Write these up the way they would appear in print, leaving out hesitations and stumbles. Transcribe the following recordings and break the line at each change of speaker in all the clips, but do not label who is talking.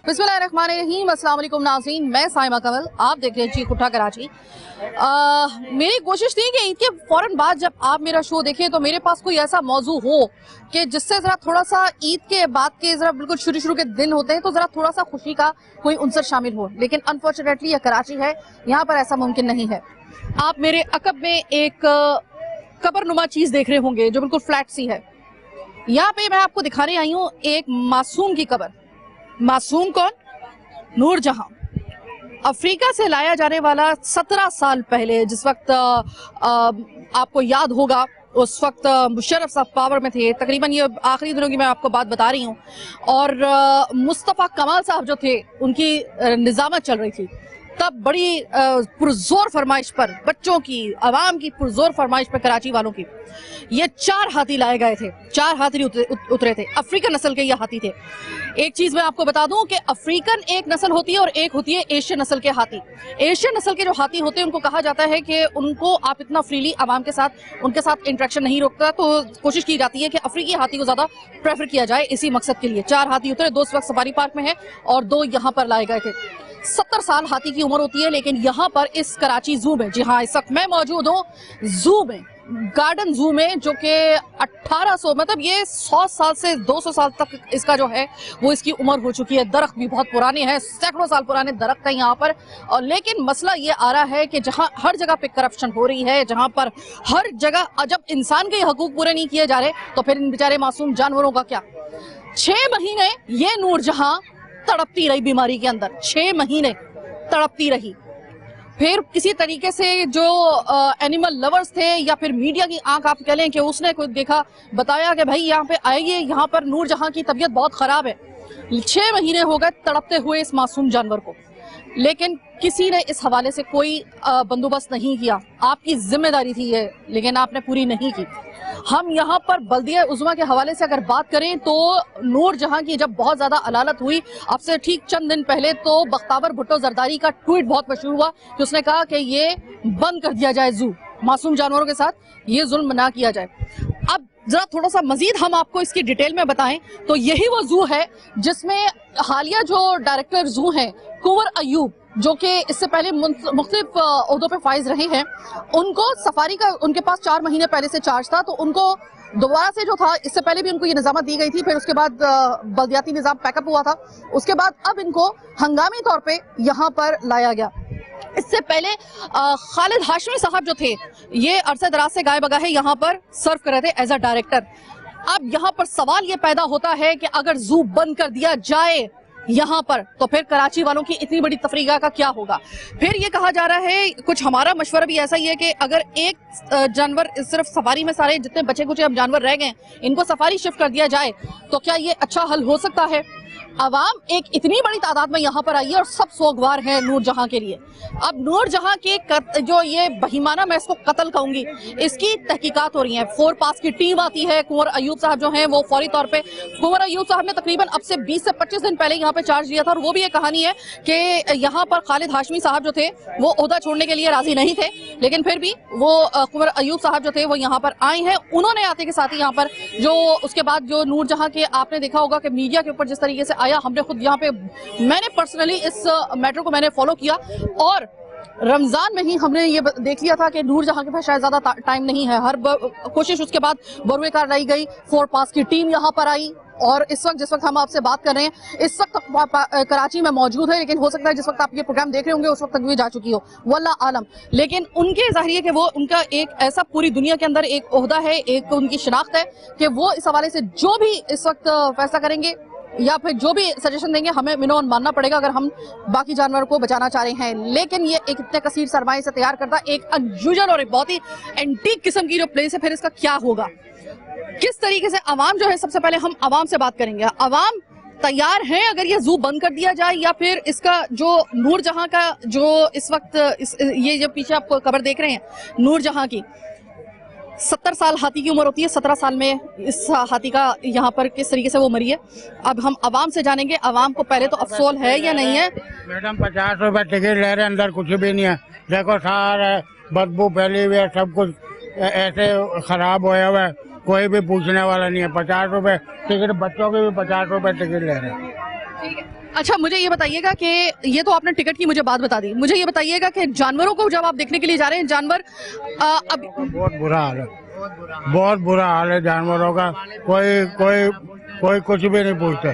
बिस्मिल्लाहिर्रहमानिर्रहीम, अस्सलाम वालेकुम नाज़रीन, मैं साइमा कमल, आप देख रहे हैं चीख उठा कराची। मेरी कोशिश थी कि ईद के फौरन बाद जब आप मेरा शो देखें तो मेरे पास कोई ऐसा मौजू हो कि जिससे ज़रा थोड़ा सा ईद के बाद के ज़रा बिल्कुल शुरू के दिन होते हैं तो ज़रा थोड़ा सा खुशी का कोई उनसर शामिल हो, लेकिन अनफॉर्चुनेटली यह कराची है, यहाँ पर ऐसा मुमकिन नहीं है। आप मेरे अकब में एक कब्रनुमा चीज़ देख रहे होंगे जो बिल्कुल फ्लैट सी है। यहाँ पे मैं आपको दिखाने आई हूँ एक मासूम की कब्र। मासूम कौन? नूर जहां, अफ्रीका से लाया जाने वाला 17 साल पहले, जिस वक्त आपको याद होगा उस वक्त मुशर्रफ साहब पावर में थे, तकरीबन ये आखिरी दिनों की मैं आपको बात बता रही हूँ, और मुस्तफ़ा कमाल साहब जो थे उनकी निज़ामत चल रही थी। तब बड़ी पुरजोर फरमाइश पर, बच्चों की, आवाम की पुरजोर फरमाइश पर, कराची वालों की, ये 4 हाथी लाए गए थे। 4 हाथी उतरे थे, अफ्रीकन नस्ल के ये हाथी थे। एक चीज मैं आपको बता दूं कि अफ्रीकन एक नस्ल होती है और एक होती है एशियन नस्ल के हाथी। एशियन नस्ल के जो हाथी होते हैं उनको कहा जाता है कि उनको आप इतना फ्रीली आवाम के साथ, उनके साथ इंटरेक्शन नहीं रोकता, तो कोशिश की जाती है कि अफ्रीकी हाथी को ज्यादा प्रेफर किया जाए इसी मकसद के लिए। 4 हाथी उतरे, 2 इस वक्त सफारी पार्क में है और 2 यहाँ पर लाए गए थे। 70 साल हाथी की उम्र होती है, लेकिन यहाँ पर इस कराची जू में, जी हाँ इस वक्त मैं मौजूद हूँ जू में, गार्डन जू में, जो कि 1800 मतलब ये 100 साल से 200 साल तक इसका जो है वो इसकी उम्र हो चुकी है। दरख्त भी बहुत पुराने हैं, सैकड़ों साल पुराने दरख्त हैं यहाँ पर। और लेकिन मसला ये आ रहा है कि जहाँ हर जगह पे करप्शन हो रही है, जहाँ पर हर जगह जब इंसान के हकूक पूरे नहीं किए जा रहे तो फिर इन बेचारे मासूम जानवरों का क्या। 6 महीने ये नूर जहां तड़पती रही बीमारी के अंदर, 6 महीने तड़पती रही। फिर किसी तरीके से जो एनिमल लवर्स थे या फिर मीडिया की आंख आप कह लें कि उसने कोई देखा, बताया कि भाई यहाँ पे आइए, यहाँ पर नूर जहां की तबीयत बहुत खराब है। 6 महीने हो गए तड़पते हुए इस मासूम जानवर को, लेकिन किसी ने इस हवाले से कोई बंदोबस्त नहीं किया। आपकी जिम्मेदारी थी ये, लेकिन आपने पूरी नहीं की। हम यहाँ पर बल्दिया उज़्मा के हवाले से अगर बात करें तो नूर जहां की जब बहुत ज्यादा अलालत हुई, अब से ठीक चंद दिन पहले, तो बख्तावर भुट्टो जरदारी का ट्वीट बहुत मशहूर हुआ कि उसने कहा कि ये बंद कर दिया जाए, जू मासूम जानवरों के साथ ये जुल्म ना किया जाए। अब जरा थोड़ा सा मजीद हम आपको इसकी डिटेल में बताएं तो यही वो जू है जिसमें हालिया जो डायरेक्टर जू हैं कुंवर अयूब, जो कि इससे पहले मुख्तलिफ ओहदों पे फाइज रहे हैं, उनको सफारी का उनके पास 4 महीने पहले से चार्ज था, तो उनको दोबारा से जो था, इससे पहले भी उनको ये निजामत दी गई थी, फिर उसके बाद बल्दियाती निजाम पैकअप हुआ था, उसके बाद अब इनको हंगामी तौर पे यहाँ पर लाया गया। इससे पहले खालिद हाशमी साहब जो थे ये अरसे दराज से गाय बगा है यहाँ पर सर्व कर रहे थे एज अ डायरेक्टर। अब यहाँ पर सवाल ये पैदा होता है कि अगर जू बंद कर दिया जाए यहाँ पर तो फिर कराची वालों की इतनी बड़ी तफरीगा का क्या होगा। फिर ये कहा जा रहा है, कुछ हमारा मशवरा भी ऐसा ही है कि अगर एक जानवर सिर्फ सफारी में, सारे जितने बचे कुचे अब जानवर रह गए इनको सफारी शिफ्ट कर दिया जाए तो क्या ये अच्छा हल हो सकता है। अवाम एक इतनी बड़ी तादाद में यहाँ पर आई है और सब सोगवार हैं नूर जहां के लिए। अब नूर जहां के जो ये बहिमाना, मैं इसको कत्ल कहूंगी, इसकी तहकीकात हो रही है। 4 पास की टीम आती है, कुंवर अयूब साहब जो हैं वो फौरी तौर पे, कुंवर अयूब साहब ने तकरीबन अब से 20 से 25 दिन पहले यहाँ पे चार्ज लिया था, और वो भी एक कहानी है कि यहाँ पर खालिद हाशमी साहब जो थे वो ओहदा छोड़ने के लिए राजी नहीं थे, लेकिन फिर भी वो कुंवर अयूब साहब जो थे वो यहाँ पर आए हैं। उन्होंने आते के साथ ही यहाँ पर जो उसके बाद जो नूर जहां के आपने देखा होगा कि मीडिया के ऊपर जिस तरीके से आया, हमने खुद यहाँ पे, मैंने पर्सनली इस मैटर को मैंने फॉलो किया, और रमजान में ही हमने ये देख लिया था कि नूर जहां के पास शायद ज्यादा टाइम नहीं है। हर कोशिश उसके बाद बरुए कार गई, 4 पास की टीम यहाँ पर आई, और इस वक्त जिस वक्त हम आपसे बात कर रहे हैं इस वक्त कराची में मौजूद है, लेकिन हो सकता है जिस वक्त आप ये प्रोग्राम देख रहे होंगे उस वक्त तक भी जा चुकी हो, वल्लाह आलम। लेकिन उनके ज़ाहिर है कि वो, उनका एक ऐसा पूरी दुनिया के अंदर एक ओहदा है, एक उनकी शनाख्त है कि वो इस हवाले से जो भी इस वक्त फैसला करेंगे या फिर जो भी सजेशन देंगे हमें मिनोन मानना पड़ेगा अगर हम बाकी जानवरों को बचाना चाह रहे हैं। लेकिन ये एक इतने कसीर सरमाए से तैयार करता एक अनयूजुअल और एक बहुत ही एंटीक किस्म की जो प्लेस है, फिर इसका क्या होगा, किस तरीके से आवाम जो है, सबसे पहले हम आवाम से बात करेंगे। आवाम तैयार हैं अगर ये जू बंद कर दिया जाए, या फिर इसका जो नूर जहां का जो इस वक्त ये जो पीछे आप कब्र देख रहे हैं नूर जहां की, 70 साल हाथी की उम्र होती है, 17 साल में इस हाथी का यहाँ पर किस तरीके से वो मरी है। अब हम आवाम से जानेंगे, आवाम को पहले तो अफसोस है या नहीं है।
मैडम 50 रुपए टिकट ले रहे हैं, अंदर कुछ भी नहीं है, देखो सारा बदबू फैली हुई है, सब कुछ ऐसे खराब होया हुआ है, कोई भी पूछने वाला नहीं है। 50 रुपए टिकट, बच्चों के भी 50 रुपए टिकट ले रहे हैं।
ठीक है, अच्छा, मुझे ये बताइएगा कि ये तो आपने टिकट की मुझे बात बता दी, मुझे ये बताइएगा कि जानवरों को जब आप देखने के लिए जा रहे हैं, जानवर अब
बहुत बुरा हाल है, बहुत बुरा हाल है जानवरों का। कोई कोई कोई कुछ भी नहीं पूछते,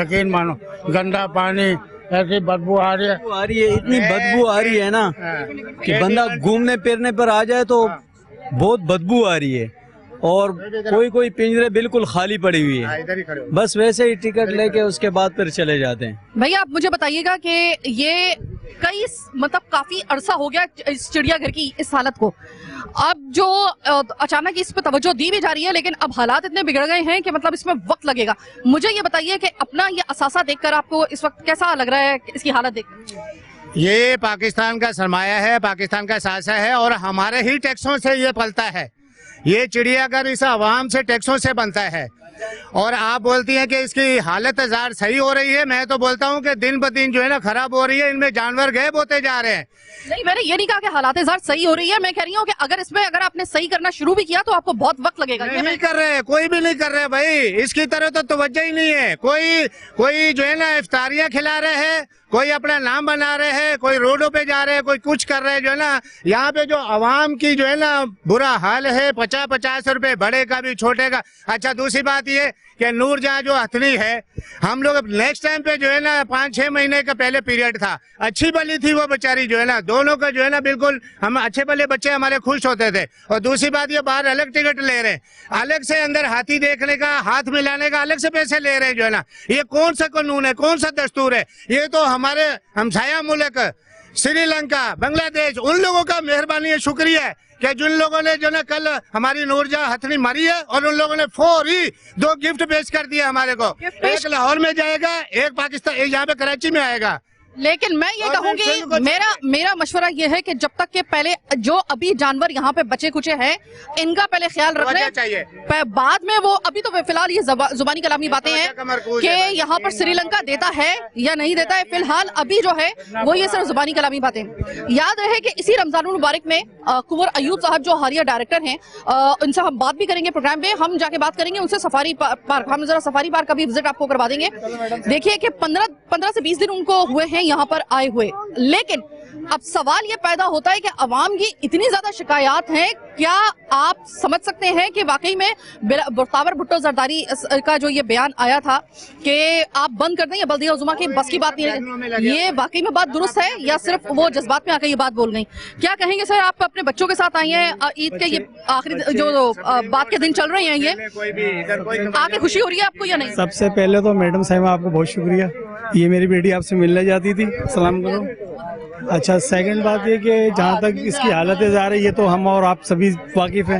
यकीन मानो। गंदा पानी, ऐसी बदबू आ रही है।
इतनी बदबू आ रही है ना कि बंदा घूमने फिरने पर आ जाए तो बहुत बदबू आ रही है। और कोई पिंजरे बिल्कुल खाली पड़ी हुई है, बस वैसे ही टिकट लेके उसके बाद फिर चले जाते हैं।
भैया आप मुझे बताइएगा कि ये मतलब काफी अरसा हो गया इस चिड़ियाघर की इस हालत को। अब जो अचानक इस पे तवज्जो दी भी जा रही है, लेकिन अब हालात इतने बिगड़ गए हैं कि मतलब इसमें वक्त लगेगा। मुझे ये बताइए कि अपना ये असासा देखकर आपको इस वक्त कैसा लग रहा है, इसकी हालत देख?
ये पाकिस्तान का सरमाया है, पाकिस्तान का सासा है, और हमारे ही टैक्सों से ये पलता है। ये चिड़ियाघर इस आवाम से टैक्सों से बनता है। और आप बोलती हैं कि इसकी हालत ज़ार सही हो रही है, मैं तो बोलता हूं कि दिन ब दिन जो है ना खराब हो रही है। इनमें जानवर गायब होते जा रहे हैं।
नहीं, मैंने ये नहीं कहा कि हालात ज़ार सही हो रही है, मैं कह रही हूँ कि अगर आपने सही करना शुरू भी किया तो आपको बहुत वक्त लगेगा।
नहीं कर रहे, कोई भी नहीं कर रहे भाई, इसकी तरह तो तवज्जो ही नहीं है। कोई जो है ना इफ्तारियां खिला रहे हैं, कोई अपना नाम बना रहे हैं, कोई रोडों पे जा रहे हैं, कोई कुछ कर रहे हैं। जो है ना यहाँ पे जो आवाम की जो है ना बुरा हाल है, 50-50 रुपए, बड़े का भी छोटे का। अच्छा, दूसरी बात ये कि नूरजहां जो हथनी है, हम लोग नेक्स्ट टाइम पे जो है ना 5-6 महीने का पहले पीरियड था, अच्छी भली थी वो बेचारी। जो है ना दोनों का जो है ना बिल्कुल हम अच्छे भले बच्चे हमारे खुश होते थे। और दूसरी बात ये बाहर अलग टिकट ले रहे हैं, अलग से अंदर हाथी देखने का, हाथ मिलाने का अलग से पैसे ले रहे हैं। जो है ना ये कौन सा कानून है, कौन सा दस्तूर है? ये तो हमारे हमसाया मुल्क श्रीलंका, बांग्लादेश, उन लोगों का मेहरबानी है, शुक्रिया है कि जिन लोगों ने जो ना कल हमारी नूरजहां हथनी मरी है, और उन लोगों ने फौरी 2 गिफ्ट पेश कर दिया हमारे को। एक लाहौर में जाएगा, एक पाकिस्तान, एक यहाँ पे कराची में आएगा।
लेकिन मैं ये कहूंगी, मेरा मशवरा ये है कि जब तक के पहले जो अभी जानवर यहाँ पे बचे कुचे हैं, इनका पहले ख्याल रखना चाहिए। बाद में वो अभी तो फिलहाल ये जुबानी कलामी बातें हैं कि यहाँ पर श्रीलंका देता है या नहीं देता है। फिलहाल अभी जो है वो ये सिर्फ जुबानी कलामी बातें। याद रहे कि इसी रमजानुल मुबारक में कुंवर अयूब साहब जो हालिया डायरेक्टर हैं, उनसे हम बात भी करेंगे प्रोग्राम में। हम जाके बात करेंगे उनसे सफारी पार्क, हम जरा सफारी पार्क का भी विजिट आपको करवा देंगे। देखिए कि 15 से 20 दिन उनको हुए हैं यहाँ पर आए हुए, लेकिन अब सवाल ये पैदा होता है कि अवाम की इतनी ज्यादा शिकायत हैं, क्या आप समझ सकते हैं कि वाकई में मुख्तार भुट्टो जरदारी का जो ये बयान आया था कि आप बंद कर दें, ये बल्दिया उज़्मा की बस की बात नहीं है, ये वाकई में बात दुरुस्त है या सिर्फ वो जज्बात में आकर ये बात बोल गई? क्या कहेंगे सर? आप अपने बच्चों के साथ आई हैं, ईद के ये आखिरी जो बात के दिन चल रहे हैं, ये आके खुशी हो रही है आपको या नहीं?
सबसे पहले तो मैडम साहिबा आपको बहुत शुक्रिया, ये मेरी बेटी आपसे मिलने जाती थी, सलाम करो। अच्छा, सेकंड बात ये कि जहाँ तक इसकी हालतें जा रही है तो हम और आप सभी वाकिफ़ हैं।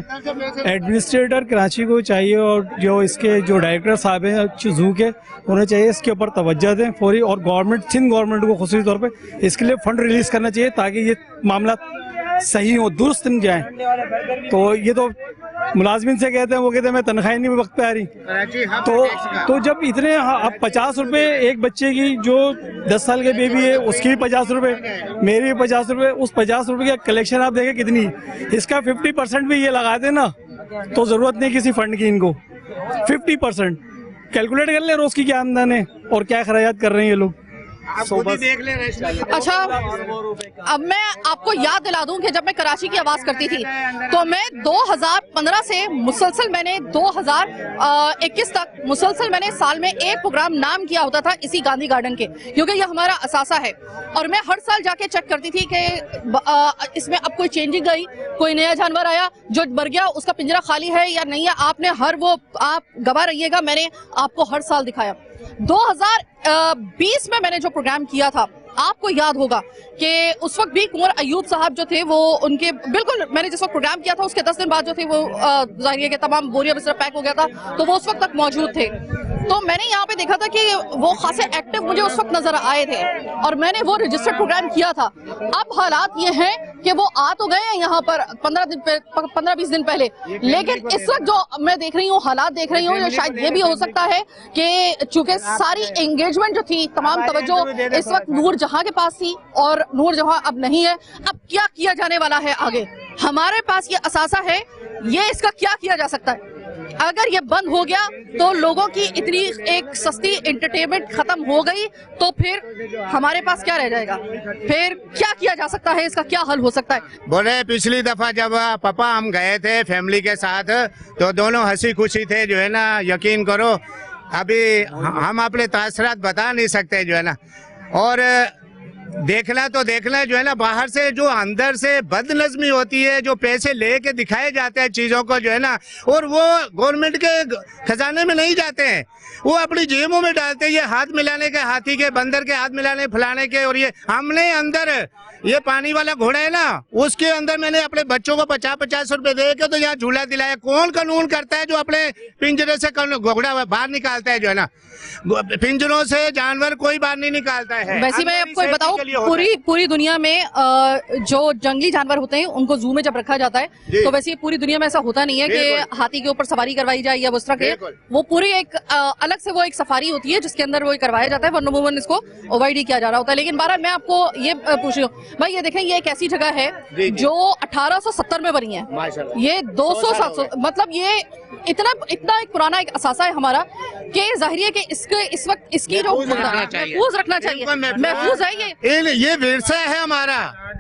एडमिनिस्ट्रेटर कराची को चाहिए और जो इसके जो डायरेक्टर साहब हैं जू के, उन्हें चाहिए इसके ऊपर तवज्जो दें फौरी, और गवर्नमेंट, सिंध गवर्नमेंट को खुसूसी तौर पे इसके लिए फंड रिलीज़ करना चाहिए ताकि ये मामला सही हो, दुरुस्त नहीं जाए। तो ये तो मुलाजमिन से कहते हैं, वो कहते हैं मैं तनख्वाह नहीं वक्त पे आ रही। तो जब इतने अब 50 रुपए एक बच्चे की, जो 10 साल के बेबी है उसकी भी 50 रुपए, मेरी भी 50 रुपए, उस 50 रुपए का कलेक्शन आप देखें कितनी, इसका 50% भी ये लगा दे ना तो जरूरत नहीं किसी फंड की। इनको 50% कैलकुलेट कर ले रोज की क्या आमदन है और क्या खर्चात कर रहे हैं ये लोग।
अच्छा, अब मैं आपको याद दिला दूं कि जब मैं कराची की आवाज करती थी तो मैं 2015 से मुसलसल, मैंने 2021 तक मुसलसल मैंने साल में एक प्रोग्राम नाम किया होता था इसी गांधी गार्डन के, क्योंकि ये हमारा असासा है। और मैं हर साल जाके चेक करती थी कि इसमें अब कोई चेंजिंग आई, कोई नया जानवर आया जो मर गया, उसका पिंजरा खाली है या नहीं है। आपने आप गवाह रहिएगा, मैंने आपको हर साल दिखाया। 2020 में मैंने जो प्रोग्राम किया था, आपको याद होगा कि उस वक्त भी कुंवर अयूब साहब जो थे वो उनके बिल्कुल, मैंने जिस वक्त प्रोग्राम किया था उसके 10 दिन बाद जो थे वो जाहिर है कि तमाम बोरिया बिस्तर पैक हो गया था, तो वो उस वक्त तक मौजूद थे। तो मैंने यहाँ पे देखा था कि वो खासे एक्टिव मुझे उस वक्त नजर आए थे और मैंने वो रजिस्टर्ड प्रोग्राम किया था। अब हालात ये हैं कि वो आ तो गए हैं यहाँ पर 15-20 दिन पहले, लेकिन इस वक्त जो मैं देख रही हूँ, हालात देख रही हूँ, शायद ये भी हो सकता है कि चूंकि सारी एंगेजमेंट जो थी, तमाम तवज्जो इस वक्त नूरजहां के पास थी और नूरजहां अब नहीं है। अब क्या किया जाने वाला है आगे? हमारे पास ये असासा है, ये इसका क्या किया जा सकता है? अगर ये बंद हो गया तो लोगों की इतनी एक सस्ती एंटरटेनमेंट खत्म हो गई तो फिर हमारे पास क्या रह जाएगा? फिर क्या किया जा सकता है? इसका क्या हल हो सकता है?
बोले पिछली दफा जब पापा हम गए थे फैमिली के साथ तो दोनों हंसी खुशी थे जो है ना, यकीन करो अभी हम अपने तासरात बता नहीं सकते जो है ना। और देखना तो देखना जो है ना, बाहर से जो अंदर से बदनज़मी होती है, जो पैसे लेके दिखाए जाते हैं चीज़ों को जो है ना, और वो गवर्नमेंट के खजाने में नहीं जाते हैं, वो अपनी जेबों में डालते हैं। ये हाथ मिलाने के, हाथी के, बंदर के हाथ मिलाने फलाने के। और ये हमने अंदर ये पानी वाला घोड़ा है ना, उसके अंदर मैंने अपने बच्चों को 50-50 रुपए दे के तो यहाँ झूला दिलाया। कौन कानून करता है जो अपने पिंजरे से घोड़ा बाहर निकालता है जो है ना? पिंजरों से जानवर कोई बाहर नहीं निकालता है।
वैसे मैं आपको बताऊं, पूरी दुनिया में जो जंगली जानवर होते हैं उनको जू में जब रखा जाता है तो वैसे पूरी दुनिया में ऐसा होता नहीं है कि हाथी के ऊपर सवारी करवाई जाए या उस तरह के। वो पूरी एक अलग से वो एक सफारी होती है जिसके अंदर वो करवाया जाता है, वनोमन इसको अवॉइड ही किया जा रहा होता है। लेकिन बहरहाल मैं आपको ये पूछ रही हूँ भाई, ये देखें ये एक ऐसी जगह है जो 1870 में बनी है। ये 200-700 मतलब ये इतना एक पुराना एक असासा है हमारा कि जाहिर है कि इसके इस वक्त इसकी जो महफूज रखना चाहिए, महफूज है
ये विरसा है हमारा।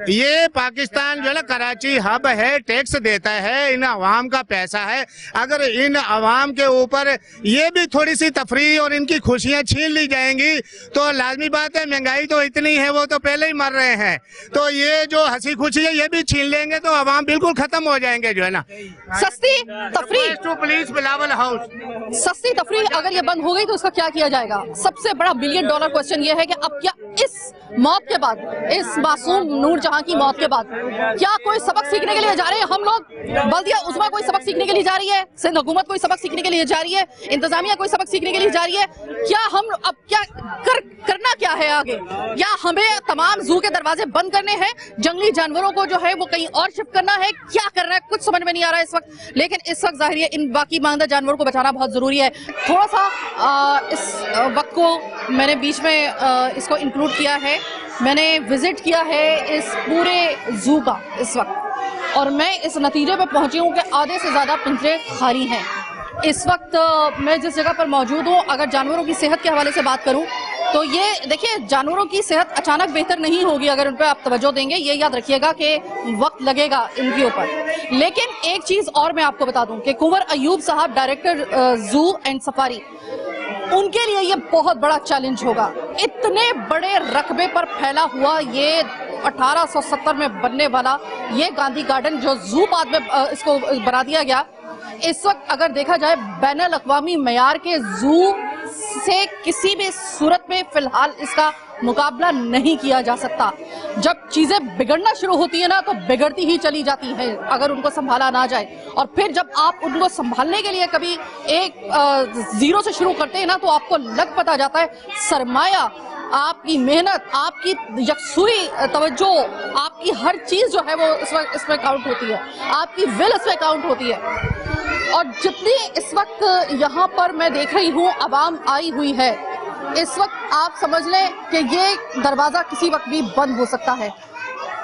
ये पाकिस्तान जो है ना, कराची हब है, टैक्स देता है, इन अवाम का पैसा है। अगर इन अवाम के ऊपर ये भी थोड़ी सी तफरीह और इनकी खुशियां छीन ली जाएंगी तो लाजमी बात है, महंगाई तो इतनी है, वो तो पहले ही मर रहे हैं, तो ये जो हंसी खुशी है ये भी छीन लेंगे तो अवाम बिल्कुल खत्म हो जाएंगे जो है ना।
सस्ती तफरीह
टू पुलिस बिलावल हाउस,
सस्ती तफरीह अगर ये बंद हो गई तो उसका क्या किया जाएगा? सबसे बड़ा $1 बिलियन क्वेश्चन ये है कि अब क्या इस मौत के बाद, इस मासूम नूर जहां की मौत के बाद क्या कोई सबक सीखने के लिए जा रहे हैं हम लोग? बल्दिया उज़्मा कोई सबक सीखने के लिए जा रही है, सिंध हुकूमत कोई सबक सीखने के लिए जा रही है, इंतजामिया कोई सबक सीखने के लिए जा रही है। क्या हम अब क्या करना क्या है आगे? या हमें तमाम जू के दरवाजे बंद करने हैं, जंगली जानवरों को जो है वो कहीं और शिफ्ट करना है, क्या करना है कुछ समझ में नहीं आ रहा है इस वक्त। लेकिन इस वक्त जाहिर है इन बाकी मानदा जानवरों को बचाना बहुत जरूरी है। थोड़ा सा इस वक्त को मैंने बीच में इसको इंक्लूड किया है, मैंने विजिट किया है इस पूरे जू का इस वक्त, और मैं इस नतीजे पे पहुंची हूँ कि आधे से ज़्यादा पिंजरे खाली हैं। इस वक्त मैं जिस जगह पर मौजूद हूँ, अगर जानवरों की सेहत के हवाले से बात करूँ तो ये देखिए, जानवरों की सेहत अचानक बेहतर नहीं होगी अगर उन पर आप तवज्जो देंगे, ये याद रखिएगा कि वक्त लगेगा इनके ऊपर। लेकिन एक चीज़ और मैं आपको बता दूं कि कुंवर अयूब साहब, डायरेक्टर जू एंड सफारी, उनके लिए ये बहुत बड़ा चैलेंज होगा। इतने बड़े रकबे पर फैला हुआ ये 1870 में बनने वाला ये गांधी गार्डन जो जू बाद में इसको बना दिया गया, इस वक्त अगर देखा जाए बैनुल अक़वामी मयार के जू से किसी भी सूरत में फिलहाल इसका मुकाबला नहीं किया जा सकता। जब चीजें बिगड़ना शुरू होती है ना तो बिगड़ती ही चली जाती है अगर उनको संभाला ना जाए। और फिर जब आप उनको संभालने के लिए कभी एक जीरो से शुरू करते हैं ना तो आपको लग पता जाता है सरमाया, आपकी मेहनत, आपकी यकसुई तवज्जो, आपकी हर चीज जो है वो इसमें काउंट होती है, आपकी विल इसमें काउंट होती है। और जितनी इस वक्त यहाँ पर मैं देख रही हूँ आवाम आई हुई है, इस वक्त आप समझ लें कि ये दरवाजा किसी वक्त भी बंद हो सकता है।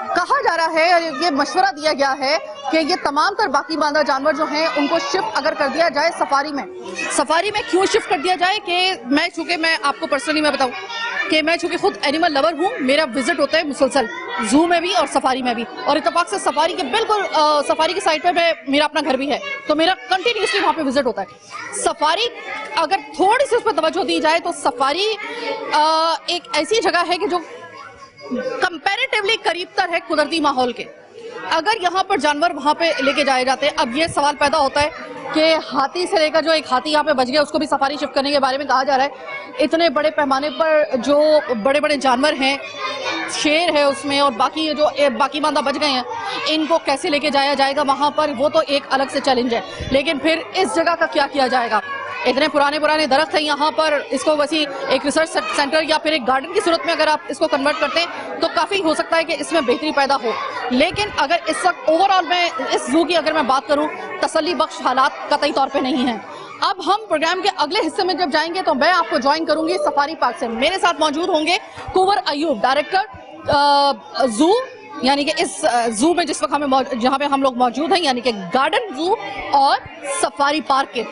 कहा जा रहा है, ये मशवरा दिया गया है कि ये तमाम तर बाकी मानदा जानवर जो हैं उनको शिफ्ट अगर कर दिया जाए सफारी में क्यों शिफ्ट कर दिया जाए कि चूंकि मैं आपको पर्सनली मैं बताऊं कि मैं चूंकि खुद एनिमल लवर हूं, मेरा विजिट होता है मुसलसल जू में भी और सफारी में भी, और इत्तेफाक से सफारी के बिल्कुल सफारी की साइड पे मेरा अपना घर भी है तो मेरा कंटिन्यूसली वहाँ पे विजिट होता है। सफारी अगर थोड़ी सी उस पर तवज्जो दी जाए तो सफारी एक ऐसी जगह है कि जो कंपैरेटिवली करीब तर है कुदरती माहौल के। अगर यहाँ पर जानवर वहाँ पे लेके जाए जाते हैं, अब ये सवाल पैदा होता है कि हाथी से लेकर जो एक हाथी यहाँ पे बच गया उसको भी सफारी शिफ्ट करने के बारे में कहा जा रहा है। इतने बड़े पैमाने पर जो बड़े बड़े जानवर हैं, शेर है उसमें और बाकी जो बाकी मानदा बच गए हैं, इनको कैसे लेके जाया जाएगा वहाँ पर, वो तो एक अलग से चैलेंज है। लेकिन फिर इस जगह का क्या किया जाएगा? इतने पुराने दरख्त हैं यहाँ पर, इसको वैसी एक रिसर्च सेंटर या फिर एक गार्डन की सूरत में अगर आप इसको कन्वर्ट करते हैं तो काफ़ी हो सकता है कि इसमें बेहतरी पैदा हो। लेकिन अगर इस वक्त ओवरऑल में इस जू की अगर मैं बात करूँ, तसल्ली बख्श हालात कतई तौर पे नहीं हैं। अब हम प्रोग्राम के अगले हिस्से में जब जाएंगे तो मैं आपको ज्वाइन करूंगी सफारी पार्क से। मेरे साथ मौजूद होंगे कुंवर अयूब, डायरेक्टर जू यानी कि इस जू में जिस वक्त हमें जहाँ पे हम लोग मौजूद हैं, यानी कि गार्डन जू और सफारी पार्क के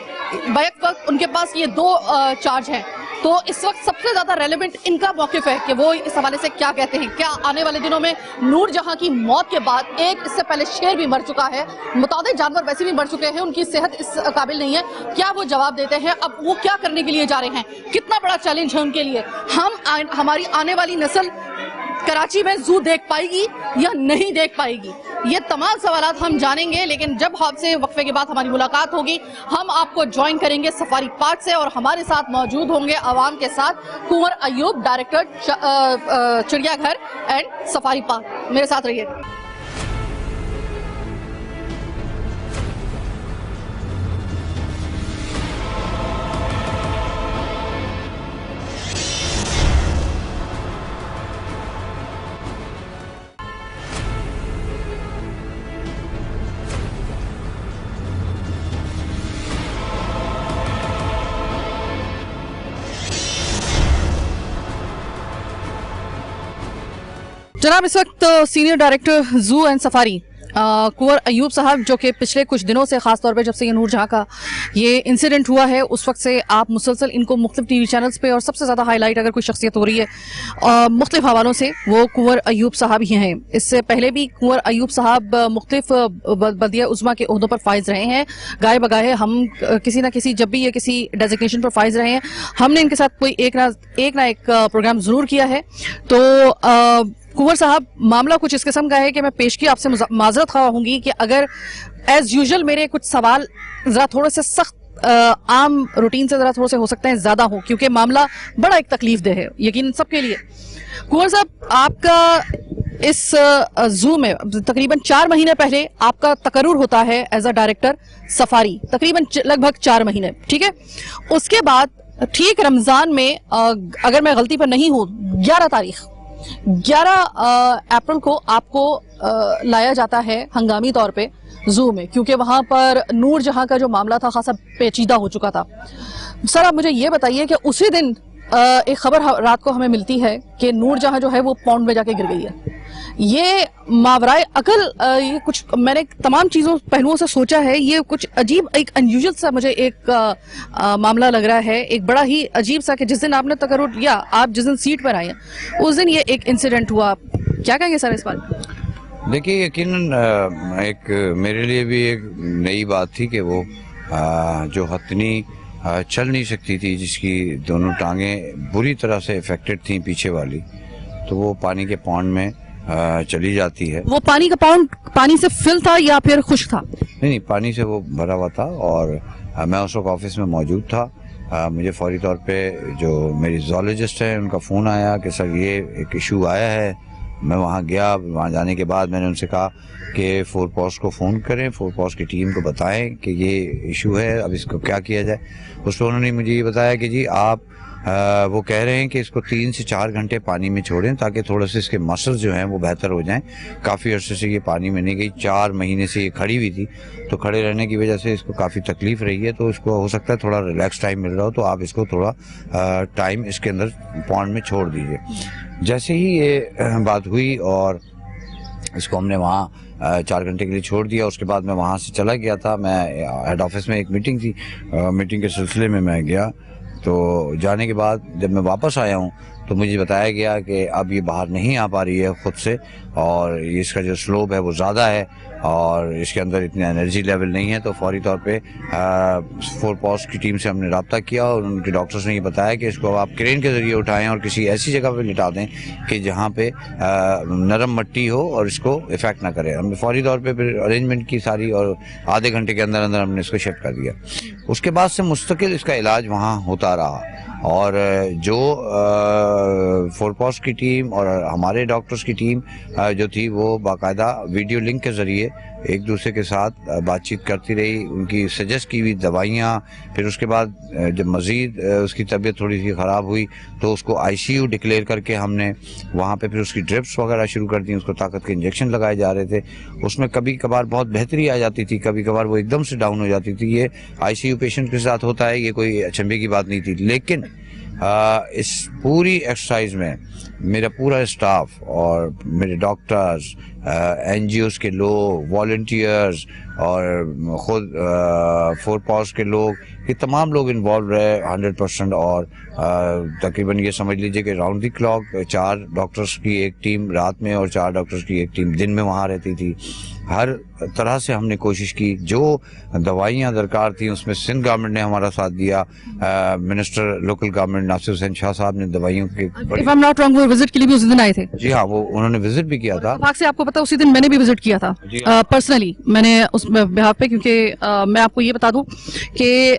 बैक वक्त उनके पास ये दो चार्ज हैं। तो इस वक्त सबसे ज्यादा रेलेवेंट इनका मौकिफ है कि वो इस हवाले से क्या कहते हैं। क्या आने वाले दिनों में नूर जहां की मौत के बाद एक इससे पहले शेर भी मर चुका है, मुतादिद जानवर वैसे भी मर चुके हैं, उनकी सेहत इस काबिल नहीं है, क्या वो जवाब देते हैं? अब वो क्या करने के लिए जा रहे हैं? कितना बड़ा चैलेंज है उनके लिए? हमारी आने वाली नस्ल कराची में जू देख पाएगी या नहीं देख पाएगी? ये तमाम सवालात हम जानेंगे, लेकिन जब आपसे वक्फे के बाद हमारी मुलाकात होगी हम आपको ज्वाइन करेंगे सफारी पार्क से, और हमारे साथ मौजूद होंगे आवाम के साथ कुंवर अयूब, डायरेक्टर चिड़ियाघर एंड सफारी पार्क। मेरे साथ रहिए। जनाब, इस वक्त सीनियर डायरेक्टर जू एंड सफारी कुंवर अयूब साहब, जो कि पिछले कुछ दिनों से खास तौर पे जब से ये नूर जहाँ का ये इंसिडेंट हुआ है उस वक्त से आप मुसलसल इनको मुख्तलिफ टीवी चैनल्स पे, और सबसे ज़्यादा हाईलाइट अगर कोई शख्सियत हो रही है मुख्तलिफ हवालों से, वो कुंवर अयूब साहब ही हैं। इससे पहले भी कुंवर अयूब साहब मुख्तलिफ बल्दिया उज़्मा के ओहदों पर फाइज रहे हैं। गाए बगाए हम किसी ना किसी, जब भी ये किसी डेजिग्नेशन पर फाइज रहे हैं, हमने इनके साथ कोई एक ना एक प्रोग्राम ज़रूर किया है। तो कुंवर साहब, मामला कुछ इस किस्म का है कि मैं पेशगी आपसे माजरत खा होंगी कि अगर एज यूजुअल मेरे कुछ सवाल जरा थोड़े से सख्त आम रूटीन से जरा थोड़े से हो सकते हैं ज्यादा हो, क्योंकि मामला बड़ा एक तकलीफ दे है यकीन सबके लिए। कुंवर साहब, आपका इस जू में तकरीबन 4 महीने पहले आपका तकर्रुर होता है एज अ डायरेक्टर सफारी, तकरीबन लगभग 4 महीने, ठीक है। उसके बाद ठीक रमजान में, अगर मैं गलती पर नहीं हूँ, 11 अप्रैल को आपको लाया जाता है हंगामी तौर पे जू में, क्योंकि वहां पर नूर जहां का जो मामला था खासा पेचीदा हो चुका था। सर, आप मुझे ये बताइए कि उसी दिन एक खबर रात को हमें मिलती है कि नूर जहां जो है वो पौंड में जाके गिर गई है। ये मावराए अकल, ये कुछ मैंने तमाम चीज़ों पहलुओं से सोचा है, ये कुछ अजीब, एक अनयूजुअल सा मुझे एक मामला लग रहा है, एक बड़ा ही अजीब सा, कि जिस दिन आपने तकर्रुर लिया, आप जिस दिन सीट पर आए उस दिन ये एक इंसिडेंट हुआ। क्या कहेंगे सर इस बार?
देखिए, यकीनन एक मेरे लिए भी एक नई बात थी कि वो जो हथनी चल नहीं सकती थी, जिसकी दोनों टांगें बुरी तरह से इफेक्टेड थी पीछे वाली, तो वो पानी के पौंड में चली जाती है। वो
पानी का पौंड पानी से फिल था या फिर खुश्क था?
नहीं, पानी से वो भरा हुआ था, और मैं उस वक्त ऑफिस में मौजूद था। मुझे फौरी तौर पे जो मेरी ज़ूलॉजिस्ट है उनका फ़ोन आया कि सर ये एक इशू आया है। मैं वहाँ गया, वहाँ जाने के बाद मैंने उनसे कहा कि फोरपोस्ट को फ़ोन करें, फोरपोस्ट की टीम को बताएं कि ये इशू है, अब इसको क्या किया जाए। उस पर उन्होंने मुझे ये बताया कि जी आप वो कह रहे हैं कि इसको 3 से 4 घंटे पानी में छोड़ें ताकि थोड़ा सा इसके मसल्स जो हैं वो बेहतर हो जाएं। काफ़ी अर्से से ये पानी में नहीं गई, 4 महीने से ये खड़ी हुई थी, तो खड़े रहने की वजह से इसको काफ़ी तकलीफ़ रही है। तो इसको हो सकता है थोड़ा रिलैक्स टाइम मिल रहा हो, तो आप इसको थोड़ा टाइम इसके अंदर पौंड में छोड़ दीजिए। जैसे ही ये बात हुई और इसको हमने वहाँ 4 घंटे के लिए छोड़ दिया, उसके बाद मैं वहाँ से चला गया था। मैं हेड ऑफिस में एक मीटिंग थी, मीटिंग के सिलसिले में मैं गया। तो जाने के बाद जब मैं वापस आया हूँ तो मुझे बताया गया कि अब ये बाहर नहीं आ पा रही है ख़ुद से, और इसका जो स्लोप है वो ज़्यादा है और इसके अंदर इतनी एनर्जी लेवल नहीं है। तो फौरी तौर पे फोरपोस्ट की टीम से हमने रब्ता किया और उनके डॉक्टर्स ने ये बताया कि इसको आप क्रेन के ज़रिए उठाएं और किसी ऐसी जगह पे लिटा दें कि जहाँ पे नरम मिट्टी हो और इसको इफ़ेक्ट ना करे। हमने फौरी तौर पे फिर अरेंजमेंट की सारी, और आधे घंटे के अंदर अंदर हमने इसको शिफ्ट कर दिया। उसके बाद से मुस्तकिल इसका इलाज वहाँ होता रहा, और जो फोरपोस्ट की टीम और हमारे डॉक्टर्स की टीम जो थी वो बाकायदा वीडियो लिंक के ज़रिए एक दूसरे के साथ बातचीत करती रही, उनकी सजेस्ट की हुई दवाइयाँ। फिर उसके बाद जब मज़ीद उसकी तबीयत थोड़ी सी ख़राब हुई तो उसको ICU डिक्लेयर करके हमने वहाँ पे फिर उसकी ड्रिप्स वगैरह शुरू कर दी, उसको ताकत के इंजेक्शन लगाए जा रहे थे। उसमें कभी कभार बहुत बेहतरी आ जाती थी, कभी कभार वो एकदम से डाउन हो जाती थी। ये ICU पेशेंट के साथ होता है, ये कोई अचंभे की बात नहीं थी। लेकिन اس پوری ایکسرسائز میں میرا پورا اسٹاف اور میرے ڈاکٹرز، این جی اوز کے لوگ، والنٹیئرز اور خود فورپاس کے لوگ، یہ تمام لوگ انوالو رہے 100%. اور تقریباً یہ سمجھ لیجئے کہ راؤنڈ دی کلاک 4 ڈاکٹرز کی ایک ٹیم رات میں اور 4 ڈاکٹرز کی ایک ٹیم دن میں وہاں رہتی تھی. ہر طرح سے ہم نے کوشش کی، جو دوائیاں درکار تھیں اس میں سندھ گورنمنٹ نے ہمارا ساتھ دیا. منسٹر لوکل گورنمنٹ ناصر حسین شاہ صاحب نے دوائیوں کی
If I'm not wrong, وہ وزٹ کے لیے بھی اس دن آئے تھے.
جی ہاں، وہ انہوں نے وزٹ بھی کیا تھا.
آپ سے آپ کو پتا اسی دن میں نے بھی وزٹ کیا تھا پرسنلی. میں نے اس بہاف پہ، کیونکہ میں آپ کو یہ بتا دوں کہ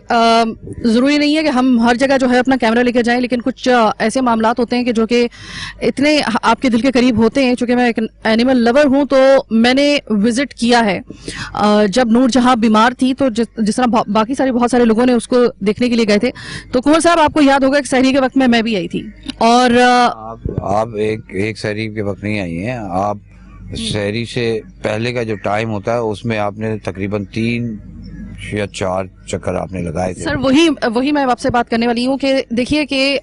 ضروری نہیں ہے کہ ہم ہر جگہ جو ہے اپنا کیمرہ لے کے جائیں، لیکن کچھ ایسے معاملات ہوتے ہیں کہ جو کہ اتنے آپ کے دل کے قریب ہوتے ہیں. چونکہ میں ایک اینیمل لور ہوں تو میں نے وزٹ کیا ہے جب نور جہاں بیمار تھی. تو جس طرح باقی بہت سارے لوگوں نے اس کو دیکھنے کے لیے گئے تھے، تو کنور صاحب آپ کو یاد ہوگا کہ سحری کے وقت میں بھی آئی تھی. اور
آپ ایک سحری کے وقت نہیں آئی ہیں، آپ سحری سے پہلے کا جو ٹائم ہوتا ہے اس میں آپ نے تقریباً 3 یا 4 چکر آپ نے لگائے تھے.
سر وہی میں آپ سے بات کرنے والی ہوں کہ دیکھیے کہ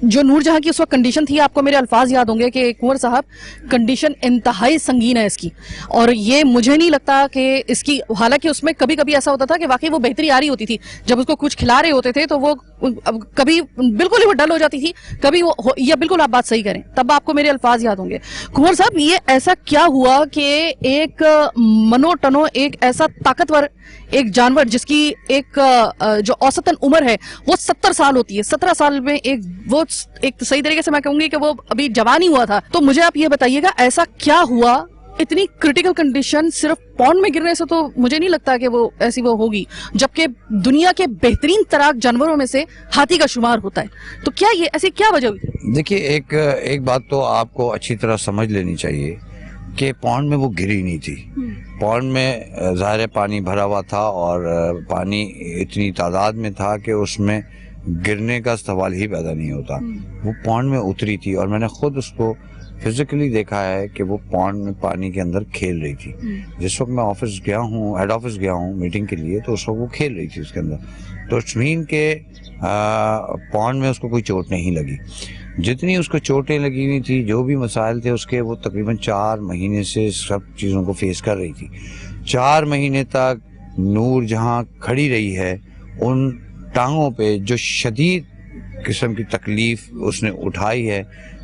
جو نور جہاں کی اس وقت کنڈیشن تھی، آپ کو میرے الفاظ یاد ہوں گے کہ کنور صاحب کنڈیشن انتہائی سنگین ہے اس کی. اور یہ مجھے نہیں لگتا کہ اس کی، حالانکہ اس میں کبھی کبھی ایسا ہوتا تھا کہ واقعی وہ بہتری آ رہی ہوتی تھی. جب اس کو کچھ کھلا رہے ہوتے تھے تو وہ کبھی بالکل ہی وہ ڈل ہو جاتی تھی، کبھی وہ یہ بالکل آپ بات صحیح کریں تب آپ کو میرے الفاظ یاد ہوں گے. کنور صاحب، یہ ایسا کیا ہوا کہ ایک منو ٹنو، ایک ایسا طاقتور ایک جانور جس کی ایک جو اوسطاً عمر ہے وہ 70 سال ہوتی ہے، 17 سال میں وہ ایک صحیح طریقے سے میں کہوں گی کہ وہ ابھی جوان ہی ہوا تھا. تو مجھے آپ یہ بتائیے گا ایسا کیا ہوا؟ اتنی کریٹیکل کنڈیشن صرف پونڈ میں گرنے سے تو مجھے نہیں لگتا کہ وہ ایسی وہ ہوگی، جبکہ دنیا کے بہترین تراک جانوروں میں سے ہاتھی کا شمار ہوتا ہے. تو کیا یہ ایسی کیا وجہ ہوئی؟
دیکھیے، ایک بات تو آپ کو اچھی طرح سمجھ لینی چاہیے کہ پونڈ میں وہ گری نہیں تھی. پونڈ میں ظاہر پانی بھرا ہوا تھا اور پانی اتنی تعداد میں تھا کہ اس میں گرنے کا سوال ہی پیدا نہیں ہوتا. وہ پونڈ میں اتری تھی اور میں نے خود اس کو فزیکلی دیکھا ہے کہ وہ پونڈ میں پانی کے اندر کھیل رہی تھی. جس وقت میں آفس گیا ہوں، ہیڈ آفس گیا ہوں میٹنگ کے لیے، تو اس وقت وہ کھیل رہی تھی اس کے اندر. تو اٹس کہ پونڈ میں اس کو کوئی چوٹ نہیں لگی. جتنی اس کو چوٹیں لگی ہوئی تھی، جو بھی مسائل تھے اس کے، وہ تقریباً 4 مہینے سے سب چیزوں کو فیس کر رہی تھی. 4 مہینے تک نور جہاں کھڑی رہی ہے، ان ٹانگوں پہ جو شدید قسم کی تکلیف اس نے اٹھائی ہے،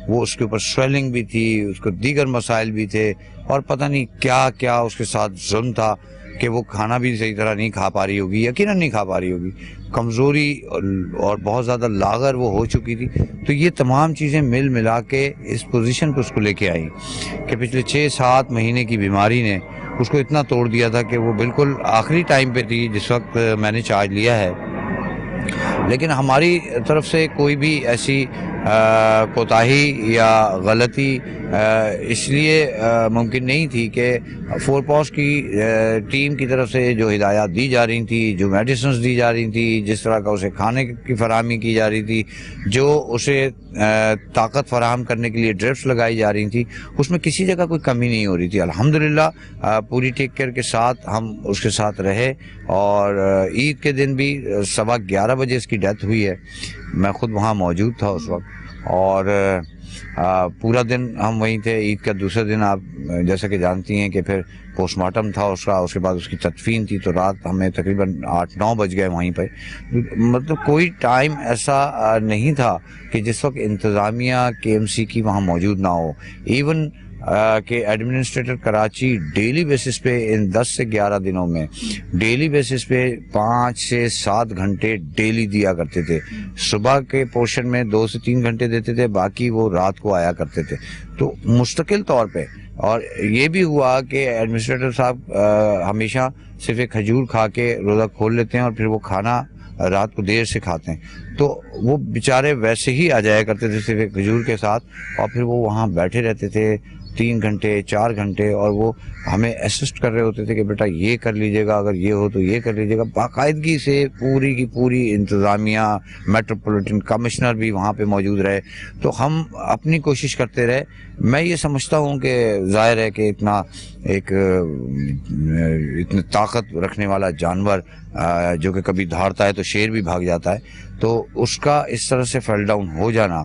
وہ اس کے اوپر سویلنگ بھی تھی، اس کو دیگر مسائل بھی تھے، اور پتہ نہیں کیا کیا اس کے ساتھ ظلم تھا کہ وہ کھانا بھی صحیح طرح نہیں کھا پا رہی ہوگی، یقیناً نہیں کھا پا رہی ہوگی. کمزوری اور بہت زیادہ لاغر وہ ہو چکی تھی. تو یہ تمام چیزیں ملا کے اس پوزیشن پہ اس کو لے کے آئیں کہ پچھلے 6-7 مہینے کی بیماری نے اس کو اتنا توڑ دیا تھا کہ وہ بالکل آخری ٹائم پہ تھی جس وقت میں نے چارج لیا ہے. لیکن ہماری طرف سے کوئی بھی ایسی کوتاہی یا غلطی اس لیے ممکن نہیں تھی کہ فورپاس کی ٹیم کی طرف سے جو ہدایات دی جا رہی تھی، جو میڈیسنز دی جا رہی تھی، جس طرح کا اسے کھانے کی فراہمی کی جا رہی تھی، جو اسے طاقت فراہم کرنے کے لیے ڈرپس لگائی جا رہی تھی، اس میں کسی جگہ کوئی کمی نہیں ہو رہی تھی. الحمدللہ پوری ٹیک کیئر کے ساتھ ہم اس کے ساتھ رہے. اور عید کے دن بھی 11:15 بجے اس کی ڈیتھ ہوئی ہے. میں خود وہاں موجود تھا اس وقت، اور پورا دن ہم وہیں تھے. عید کا دوسرے دن آپ جیسا کہ جانتی ہیں کہ پھر پوسٹ مارٹم تھا اس کا، اس کے بعد اس کی تدفین تھی، تو رات ہمیں تقریباً 8-9 بج گئے وہیں پہ. مطلب کوئی ٹائم ایسا نہیں تھا کہ جس وقت انتظامیہ KMC کی وہاں موجود نہ ہو. ایون کہ ایڈمنسٹریٹر کراچی ڈیلی بیسس پہ ان 10 سے 11 دنوں میں ڈیلی بیسس پہ 5 سے 7 گھنٹے ڈیلی دیا کرتے تھے. صبح کے پورشن میں 2 سے 3 گھنٹے دیتے تھے، باقی وہ رات کو آیا کرتے تھے. تو مستقل طور پہ. اور یہ بھی ہوا کہ ایڈمنسٹریٹر صاحب ہمیشہ صرف ایک کھجور کھا کے روزہ کھول لیتے ہیں اور پھر وہ کھانا رات کو دیر سے کھاتے ہیں. تو وہ بیچارے ویسے ہی آ جایا کرتے تھے صرف ایک کھجور کے ساتھ، اور پھر وہ وہاں بیٹھے رہتے تھے 3 گھنٹے 4 گھنٹے، اور وہ ہمیں اسسٹ کر رہے ہوتے تھے کہ بیٹا یہ کر لیجئے گا، اگر یہ ہو تو یہ کر لیجئے گا. باقاعدگی سے پوری کی پوری انتظامیہ، میٹروپولیٹن کمشنر بھی وہاں پہ موجود رہے. تو ہم اپنی کوشش کرتے رہے. میں یہ سمجھتا ہوں کہ ظاہر ہے کہ اتنا طاقت رکھنے والا جانور جو کہ کبھی دھاڑتا ہے تو شیر بھی بھاگ جاتا ہے. تو اس کا اس طرح سے فیل ڈاؤن ہو جانا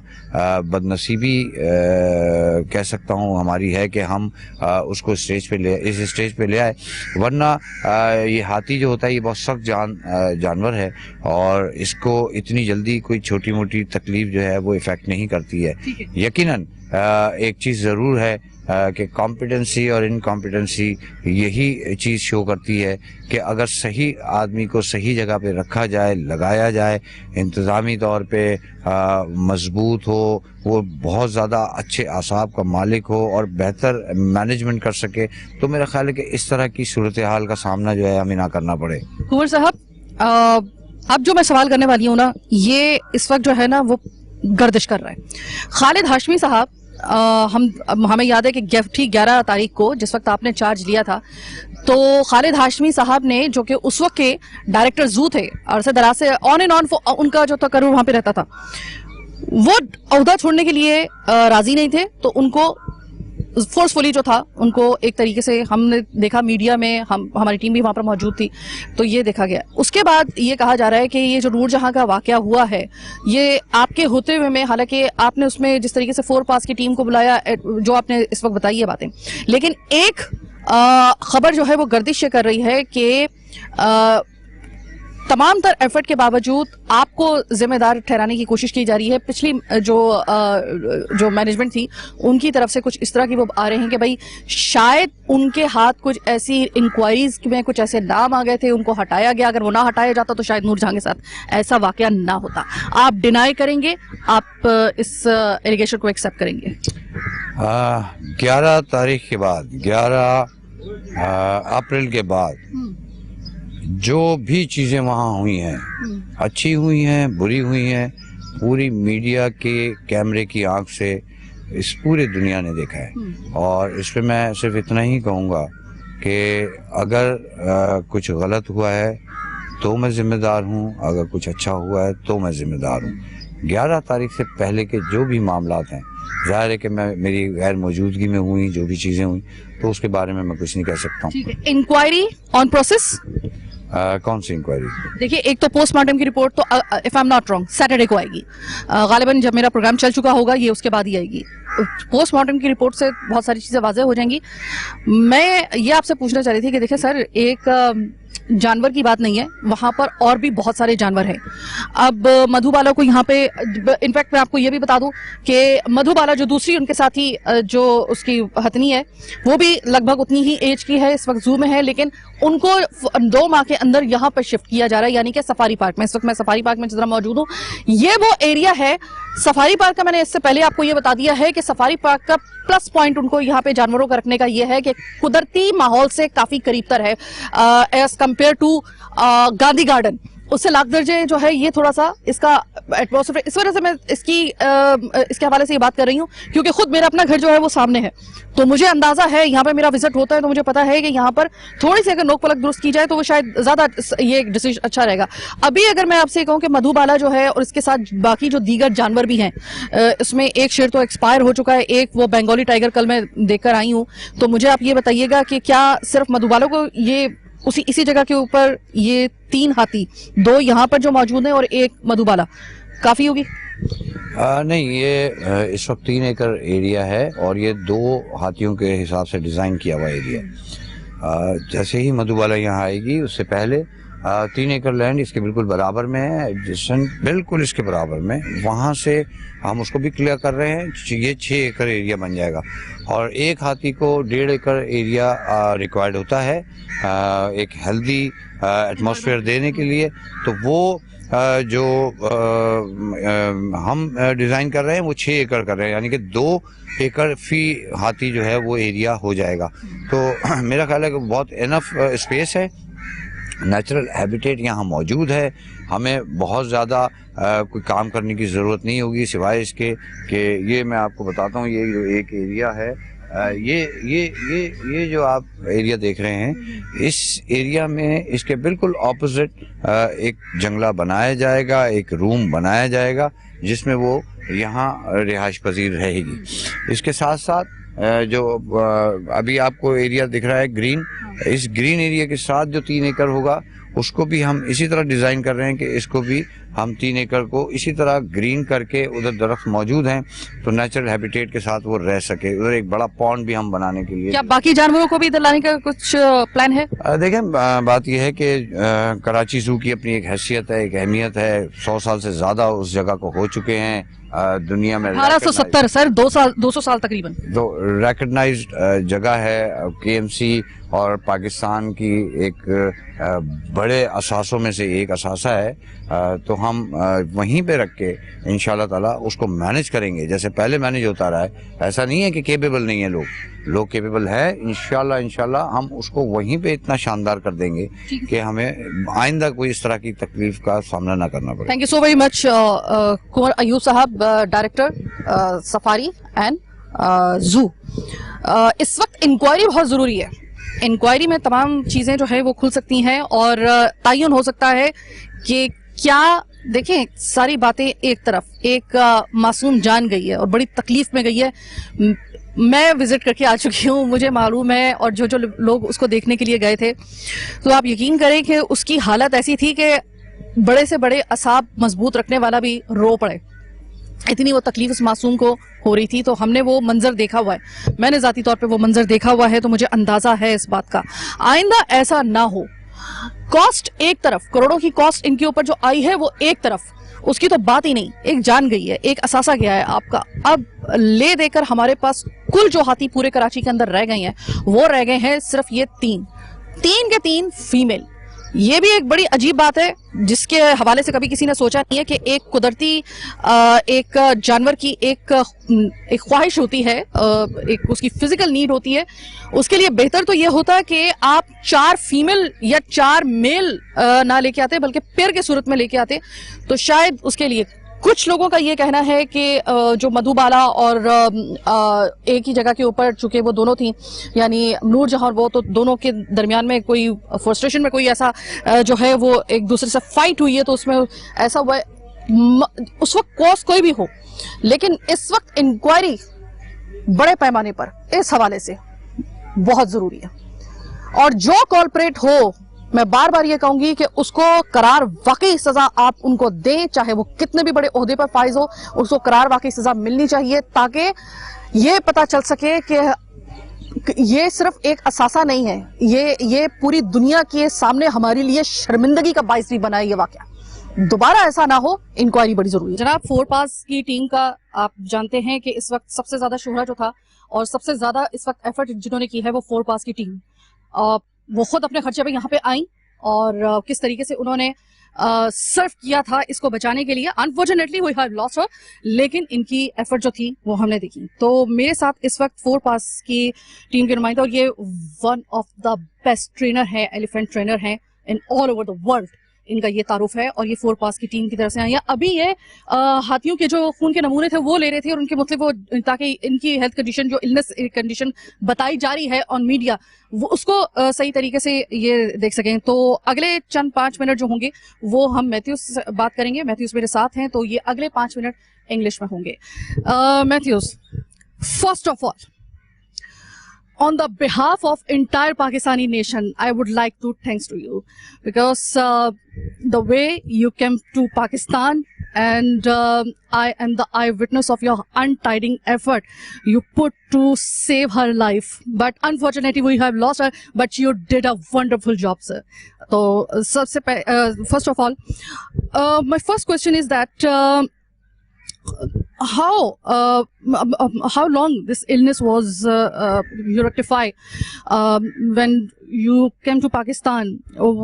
بدنصیبی کہہ سکتا ہوں ہماری ہے کہ ہم اس کو اس اسٹیج پہ لے آئے. ورنہ یہ ہاتھی جو ہوتا ہے یہ بہت سخت جانور ہے اور اس کو اتنی جلدی کوئی چھوٹی موٹی تکلیف جو ہے وہ افیکٹ نہیں کرتی ہے. یقیناً ایک چیز ضرور ہے کہ کمپیٹنسی اور انکمپیٹنسی یہی چیز شو کرتی ہے کہ اگر صحیح آدمی کو صحیح جگہ پہ رکھا جائے, لگایا جائے, انتظامی طور پہ مضبوط ہو, وہ بہت زیادہ اچھے اعصاب کا مالک ہو اور بہتر مینجمنٹ کر سکے, تو میرا خیال ہے کہ اس طرح کی صورتحال کا سامنا جو ہے ہمیں نہ کرنا پڑے.
کنور صاحب اب جو میں سوال کرنے والی ہوں نا, یہ اس وقت جو ہے نا وہ گردش کر رہا ہے. خالد ہاشمی صاحب, ہمیں یاد ہے کہ ٹھیک 11 تاریخ کو جس وقت آپ نے چارج لیا تھا تو خالد ہاشمی صاحب نے, جو کہ اس وقت کے ڈائریکٹر زو تھے عرصے دراز سے آن اینڈ آن ان کا جو تقرر وہاں پہ رہتا تھا, وہ عہدہ چھوڑنے کے لیے راضی نہیں تھے. تو ان کو فورسفلی جو تھا ان کو ایک طریقے سے ہم نے دیکھا میڈیا میں, ہماری ٹیم بھی وہاں پر موجود تھی تو یہ دیکھا گیا. اس کے بعد یہ کہا جا رہا ہے کہ یہ جو نور جہاں کا واقعہ ہوا ہے یہ آپ کے ہوتے ہوئے میں, حالانکہ آپ نے اس میں جس طریقے سے 4 پاس کی ٹیم کو بلایا جو آپ نے اس وقت بتائی ہے باتیں, لیکن ایک خبر جو ہے وہ گردش یہ کر رہی ہے کہ تمام تر ایفرٹ کے باوجود آپ کو ذمہ دار ٹھہرانے کی کوشش کی جا رہی ہے. پچھلی جو مینجمنٹ تھی ان کی طرف سے کچھ اس طرح کی وہ آ رہے ہیں کہ بھائی شاید ان کے ہاتھ کچھ ایسی انکوائریز میں کچھ ایسے نام آ گئے تھے, ان کو ہٹایا گیا. اگر وہ نہ ہٹایا جاتا تو شاید نور جہاں کے ساتھ ایسا واقعہ نہ ہوتا. آپ ڈینائی کریں گے, آپ اس ایلیگیشن کو ایکسیپٹ کریں گے؟
11 تاریخ کے بعد, 11 اپریل کے بعد جو بھی چیزیں وہاں ہوئی ہیں, اچھی ہوئی ہیں, بری ہوئی ہیں, پوری میڈیا کے کیمرے کی آنکھ سے اس پورے دنیا نے دیکھا ہے. اور اس پہ میں صرف اتنا ہی کہوں گا کہ اگر کچھ غلط ہوا ہے تو میں ذمہ دار ہوں, اگر کچھ اچھا ہوا ہے تو میں ذمہ دار ہوں. 11 تاریخ سے پہلے کے جو بھی معاملات ہیں, ظاہر ہے کہ میری غیر موجودگی میں ہوئی جو بھی چیزیں ہوئیں تو اس کے بارے میں کچھ نہیں کہہ سکتا ہوں.
انکوائری آن پروسیس
کون سی انکوائری؟
دیکھیے, ایک تو پوسٹ مارٹم کی رپورٹ تو if I am not wrong Saturday کو آئے گی, غالباً جب میرا پروگرام چل چکا ہوگا یہ اس کے بعد ہی آئے گی. پوسٹ مارٹم کی رپورٹ سے بہت ساری چیزیں واضح ہو جائیں گی. میں یہ آپ سے پوچھنا چاہ رہی تھی کہ دیکھیں سر, ایک جانور کی بات نہیں ہے, وہاں پر اور بھی بہت سارے جانور ہیں. اب مدھو بالا کو یہاں پہ, انفیکٹ میں آپ کو یہ بھی بتا دوں کہ مدھو بالا جو دوسری ان کے ساتھی جو اس کی ہتنی ہے وہ بھی لگ بھگ اتنی ہی ایج کی ہے, اس وقت زو میں ہے, لیکن ان کو 2 ماہ کے اندر یہاں پر شفٹ کیا جا رہا ہے, یعنی کہ سفاری پارک میں. اس وقت میں سفاری پارک میں جس طرح موجود ہوں, یہ وہ ایریا ہے سفاری پارک کا. میں نے اس سے پہلے آپ کو یہ بتا دیا ہے کہ سفاری پارک کا پلس پوائنٹ ان کو یہاں پہ جانوروں کا رکھنے کا یہ ہے کہ قدرتی ماحول سے کافی قریب تر ہے as compare to Gandhi garden. اس سے لاکھ درجے جو ہے یہ تھوڑا سا اس کا ایٹماسفیئر, اس وجہ سے میں اس کے حوالے سے یہ بات کر رہی ہوں کیونکہ خود میرا اپنا گھر جو ہے وہ سامنے ہے, تو مجھے اندازہ ہے, یہاں پہ میرا وزٹ ہوتا ہے تو مجھے پتا ہے کہ یہاں پر تھوڑی سی اگر نوک پلک درست کی جائے تو وہ شاید زیادہ یہ ڈیسیژن اچھا رہے گا. ابھی اگر میں آپ سے کہوں کہ مدھو بالا جو ہے اور اس کے ساتھ باقی جو دیگر جانور بھی ہیں, اس میں ایک شیر تو ایکسپائر ہو چکا ہے, ایک وہ بنگالی ٹائیگر کل میں دیکھ کر آئی ہوں, تو مجھے آپ یہ بتائیے گا کہ کیا صرف مدھو بالا کو یہ اسی جگہ کے اوپر یہ 3 ہاتھی, 2 یہاں پر جو موجود ہیں اور ایک مدھو بالا, کافی ہوگی؟
نہیں, یہ اس وقت 3 ایکڑ ایریا ہے اور یہ 2 ہاتھیوں کے حساب سے ڈیزائن کیا ہوا ایریا. جیسے ہی مدھو بالا یہاں آئے گی اس سے پہلے 3 ایکڑ لینڈ اس کے بالکل برابر میں ہے, بالکل اس کے برابر میں, وہاں سے ہم اس کو بھی کلیئر کر رہے ہیں. یہ 6 ایکڑ ایریا بن جائے گا اور ایک ہاتھی کو 1.5 ایکڑ ایریا ریکوائرڈ ہوتا ہے ایک ہیلدی ایٹماسفیئر دینے کے لیے. تو وہ جو ہم ڈیزائن کر رہے ہیں وہ 6 ایکڑ کر رہے ہیں, یعنی کہ 2 ایکڑ فی ہاتھی جو ہے وہ ایریا ہو جائے گا. تو میرا خیال ہے کہ بہت انف اسپیس ہے, نیچرل ہیبیٹیٹ یہاں موجود ہے. ہمیں بہت زیادہ کوئی کام کرنے کی ضرورت نہیں ہوگی سوائے اس کے کہ یہ میں آپ کو بتاتا ہوں, یہ جو ایک ایریا ہے, یہ جو آپ ایریا دیکھ رہے ہیں, اس ایریا میں اس کے بالکل اپوزٹ ایک جنگلہ بنایا جائے گا, ایک روم بنایا جائے گا جس میں وہ یہاں رہائش پذیر رہے گی. اس کے ساتھ ساتھ جو ابھی آپ کو ایریا دکھ رہا ہے گرین, اس گرین ایریا کے ساتھ جو 3 ایکڑ ہوگا اس کو بھی ہم اسی طرح ڈیزائن کر رہے ہیں کہ اس کو بھی ہم 3 ایکڑ کو اسی طرح گرین کر کے، ادھر درخت موجود ہیں تو نیچرل ہیبیٹیٹ کے ساتھ وہ رہ سکے. ادھر ایک بڑا پونڈ بھی ہم بنانے کے لیے.
کیا باقی جانوروں کو بھی ادھر لانے کا کچھ پلان ہے؟
دیکھیں بات یہ ہے کہ کراچی زو کی اپنی ایک حیثیت ہے، ایک اہمیت ہے. 100 سال سے زیادہ اس جگہ کو ہو چکے ہیں دنیا میں.
1870 سر، 200 سال تقریباً.
تو ریکگنائزڈ جگہ ہے. KMC اور پاکستان کی ایک بڑے اثاثوں میں سے ایک اثاثہ ہے. تو ہم وہیں پہ رکھ کے انشاءاللہ تعالیٰ اس کو مینج کریں گے جیسے پہلے مینج ہوتا رہا ہے. ایسا نہیں ہے کہ کیپیبل نہیں ہے لوگ کیپیبل ہے. انشاءاللہ ہم اس کو وہیں پہ اتنا شاندار کر دیں گے کہ ہمیں آئندہ کوئی اس طرح کی تکلیف کا سامنا نہ کرنا پڑے.
Thank you so very much Kanwar Ayub Sahib, director safari and zoo. اس وقت انکوائری بہت ضروری ہے. انکوائری میں تمام چیزیں جو ہے وہ کھل سکتی ہیں اور تعین ہو سکتا ہے کہ کیا. دیکھیں ساری باتیں ایک طرف، ایک معصوم جان گئی ہے اور بڑی تکلیف میں گئی ہے. میں وزٹ کر کے آ چکی ہوں، مجھے معلوم ہے، اور جو لوگ اس کو دیکھنے کے لیے گئے تھے تو آپ یقین کریں کہ اس کی حالت ایسی تھی کہ بڑے سے بڑے اعصاب مضبوط رکھنے والا بھی رو پڑے. اتنی وہ تکلیف اس معصوم کو ہو رہی تھی. تو ہم نے وہ منظر دیکھا ہوا ہے، میں نے ذاتی طور پہ وہ منظر دیکھا ہوا ہے، تو مجھے اندازہ ہے اس بات کا. آئندہ ایسا نہ ہو. کاسٹ ایک طرف، کروڑوں کی کاسٹ ان کے اوپر جو آئی ہے وہ ایک طرف، اس کی تو بات ہی نہیں. ایک جان گئی ہے، ایک اثاثہ گیا ہے آپ کا. اب لے دے کر ہمارے پاس کل جو ہاتھی پورے کراچی کے اندر رہ گئے ہیں وہ رہ گئے ہیں صرف یہ 3 کے 3 فیمیل. یہ بھی ایک بڑی عجیب بات ہے جس کے حوالے سے کبھی کسی نے سوچا نہیں ہے کہ ایک قدرتی ایک جانور کی ایک خواہش ہوتی ہے، ایک اس کی فزیکل نیڈ ہوتی ہے. اس کے لیے بہتر تو یہ ہوتا ہے کہ آپ 4 فیمیل یا 4 میل نہ لے کے آتے بلکہ پیر کے صورت میں لے کے آتے تو شاید اس کے لیے. کچھ لوگوں کا یہ کہنا ہے کہ جو مدھو بالا اور ایک ہی جگہ کے اوپر چونکہ وہ دونوں تھیں، یعنی نور جہاں اور وہ، تو دونوں کے درمیان میں کوئی فرسٹریشن میں کوئی ایسا جو ہے وہ ایک دوسرے سے فائٹ ہوئی ہے تو اس میں ایسا ہوا ہے. اس وقت کوز کوئی بھی ہو، لیکن اس وقت انکوائری بڑے پیمانے پر اس حوالے سے بہت ضروری ہے. اور جو کالپریٹ ہو، میں بار بار یہ کہوں گی کہ اس کو قرار واقعی سزا آپ ان کو دیں، چاہے وہ کتنے بھی بڑے عہدے پر فائز ہو، اس کو قرار واقعی سزا ملنی چاہیے تاکہ یہ پتا چل سکے کہ یہ صرف ایک اثاثہ نہیں ہے، یہ پوری دنیا کے سامنے ہمارے لیے شرمندگی کا باعث بھی بنا ہے. یہ واقعہ دوبارہ ایسا نہ ہو. انکوائری بڑی ضروری ہے. جناب، 4 پاس کی ٹیم کا آپ جانتے ہیں کہ اس وقت سب سے زیادہ شہرہ جو تھا اور سب سے زیادہ اس وقت ایفرٹ جنہوں نے کی ہے وہ 4 پاس کی ٹیم. وہ خود اپنے خرچے پہ یہاں پہ آئیں اور کس طریقے سے انہوں نے سرو کیا تھا اس کو بچانے کے لیے. Unfortunately we have lost her, لیکن ان کی ایفرٹ جو تھی وہ ہم نے دیکھی. تو میرے ساتھ اس وقت 4 پاس کی ٹیم کے نمائندہ، اور یہ one of the best trainer ہے، ایلیفینٹ ٹرینر ہیں ان آل اوور دا ورلڈ، ان کا یہ تعارف ہے. اور یہ 4 پاس کی ٹیم کی طرف سے آئی ہیں. ابھی یہ ہاتھیوں کے جو خون کے نمونے تھے وہ لے رہے تھے اور ان کے مطلب وہ تاکہ ان کی ہیلتھ کنڈیشن جو النس کنڈیشن بتائی جا رہی ہے آن میڈیا وہ اس کو صحیح طریقے سے یہ دیکھ سکیں. تو اگلے چند 5 منٹ جو ہوں گے وہ ہم میتھیوز سے بات کریں گے. میتھیوز میرے ساتھ ہیں تو یہ اگلے 5 منٹ انگلش میں ہوں گے. Matthews, first of all on the behalf of entire Pakistani nation, I would like to thanks to you because the way you came to Pakistan and I am the eyewitness of your untiring effort you put to save her life. But unfortunately we have lost her, but you did a wonderful job, sir. So first of all, my first question is that how long this illness was you rectify when you came to Pakistan?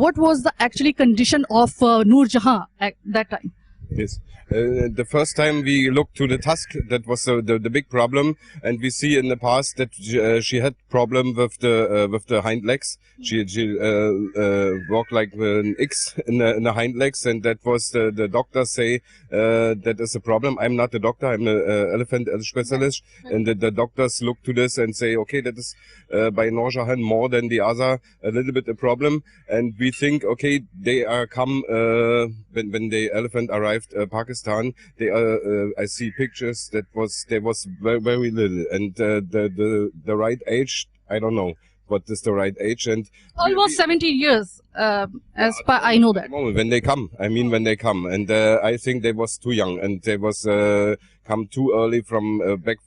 What was the actually condition of Noor Jahan at that time?
Yes. The first time we looked to the tusk, that was the big problem, and we see in the past that she had problem with the hind legs. She walked like an X in the hind legs, and that was the doctors say that is a problem. I'm not a doctor, I'm an elephant specialist, and the doctors look to this and say, okay, that is by Noor Jahan more than the other a little bit a problem, and we think, okay, they are come when the elephant arrived Pakistan. They I see pictures that there was very, very little, and the right age, I don't know, what is the right age. And
Almost 17 years, as per I know that.
when they come, when they come, and I think they was too young, and they was come too early from back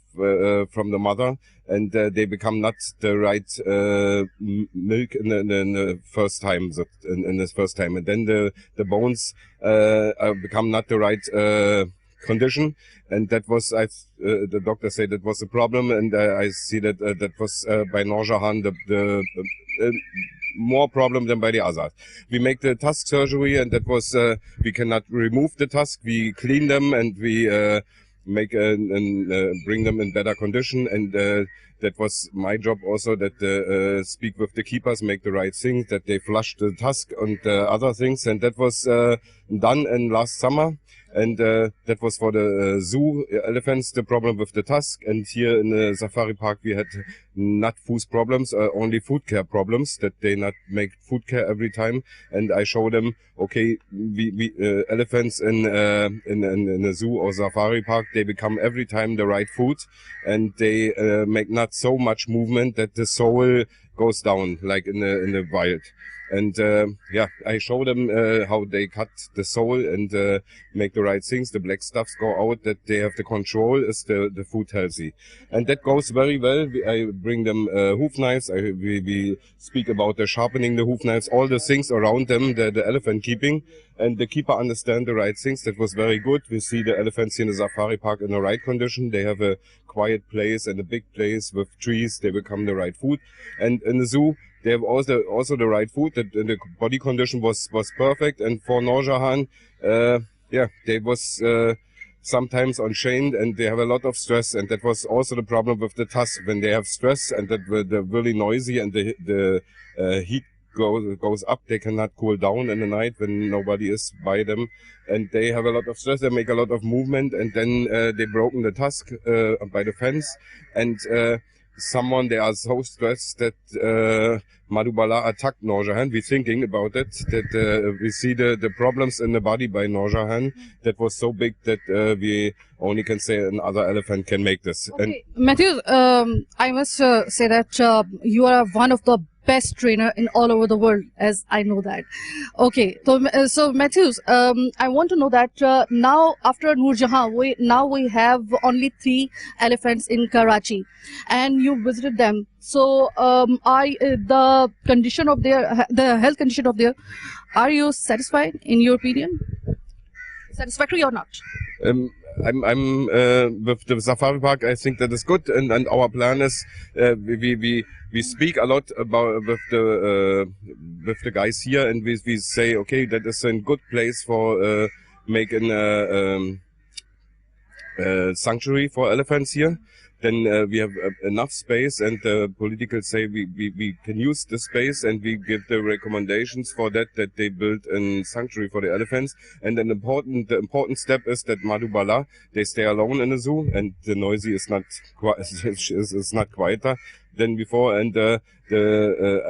from the mother, and they become not the right milk in the first time, in this first time, and then the bones become not the right condition, and that was the doctor said that was a problem, and I see that that was by Noor Jahan the more problem than by the others. We make the tusk surgery, and that was we cannot remove the tusk. We clean them, and we make and bring them in better condition, and that was my job also, that speak with the keepers, make the right things, that they flush the tusk and other things, and that was done in last summer. And that was for the zoo elephants, the problem with the tusk. And here in the safari park, we had not food problems, only food care problems, that they not make food care every time. And I show them, okay, we elephants in a zoo or safari park, they become every time the right food, and they make not so much movement that the soul goes down like in the wild. And yeah, I show them how they cut the sole and make the right things. The black stuffs go out, that they have the control, is the food healthy. And that goes very well. I bring them hoof knives. We speak about the sharpening the hoof knives, all the things around them, the elephant keeping. And the keeper understand the right things. That was very good. We see the elephants in the safari park in the right condition. They have a quiet place and a big place with trees. They become the right food. And in the zoo, they have also the right food. The body condition was perfect. And for Noor Jahan, yeah, they was sometimes unchained, and they have a lot of stress. And that was also the problem with the tusk. When they have stress and that they're really noisy, and the heat goes up, they cannot cool down in the night when nobody is by them. And they have a lot of stress. They make a lot of movement, and then they broken the tusk by the fence. And they are so stressed that Madhubala attacked Noor Jahan. We're thinking about it, that we see the problems in the body by Noor Jahan that was so big that we only can say another elephant can make this.
Okay.
And
Matthew, I must say that you are one of the best trainer in all over the world, as I know that. Okay, so Matthews, I want to know that now after Noor Jahan, we have only 3 elephants in Karachi, and you visited them. So the condition of the health condition of their, are you satisfied in your opinion? Satisfactory or not?
I'm with the safari park. I think that is good, and our plan is we speak a lot about with the guys here, and we say, okay, that is a good place for making a sanctuary for elephants here. Then we have enough space, and the political say we can use the space, and we give the recommendations for that they build a sanctuary for the elephants. And the important step is that Madhubala, they stay alone in the zoo, and the noisy is not is not quieter than before, and the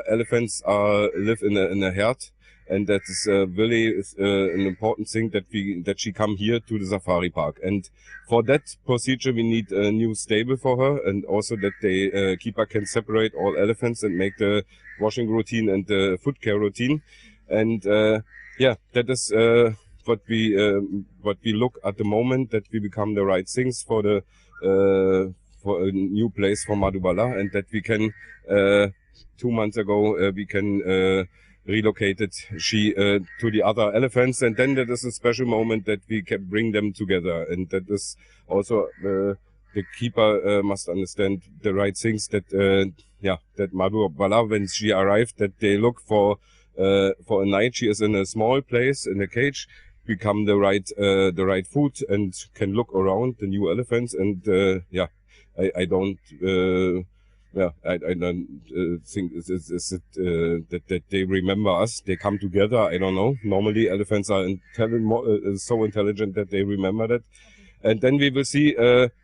elephants live in a herd. And that is really an important thing, that she come here to the safari park. And for that procedure, we need a new stable for her, and also that the keeper can separate all elephants and make the washing routine and the food care routine. And yeah, that is what we look at the moment, that we become the right things for for a new place for Madhubala, and that we can 2 months ago we can relocated to the other elephants, and then that is a special moment that we can bring them together. And that is also the keeper must understand the right things, that that Madhubala, when she arrived, that they look for a night. She is in a small place in a cage, become the right food, and can look around the new elephants. And I don't think that they remember us. They come together. I don't know. Normally, elephants are so intelligent that they remember that. And then we will see.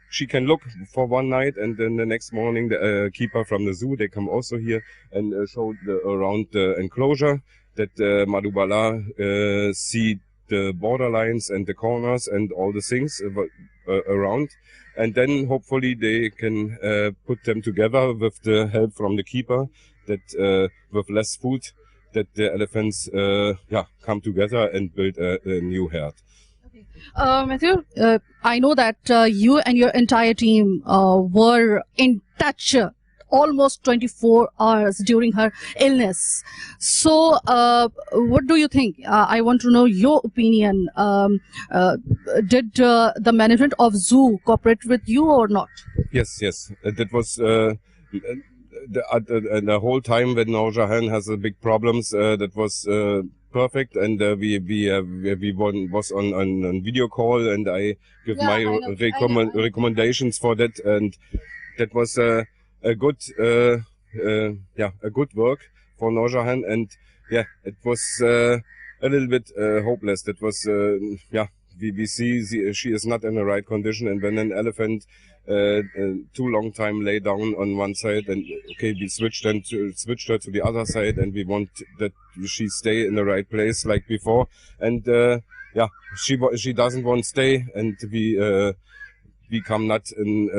She can look for one night, and then the next morning, the keeper from the zoo, they come also here and show around the enclosure, that Madhubala see the borderlines and the corners and all the things around. And then hopefully they can put them together with the help from the keeper, that with less food, that the elephants come together and build a new herd.
Matthew, I know that you and your entire team were in touch almost 24 hours during her illness. So, what do you think? I want to know your opinion. Did the management of zoo cooperate with you or not?
Yes. That was the whole time when Noor Jahan has a big problems. That was perfect, and we was on video call, and I give my recommendations for that, and that was a good work for Noor Jahan, and it was a little bit hopeless. That was we see she is not in the right condition, and when an elephant too long time lay down on one side, and we switched her to the other side, and we want that she stay in the right place like before, and she doesn't want to stay, and we come not in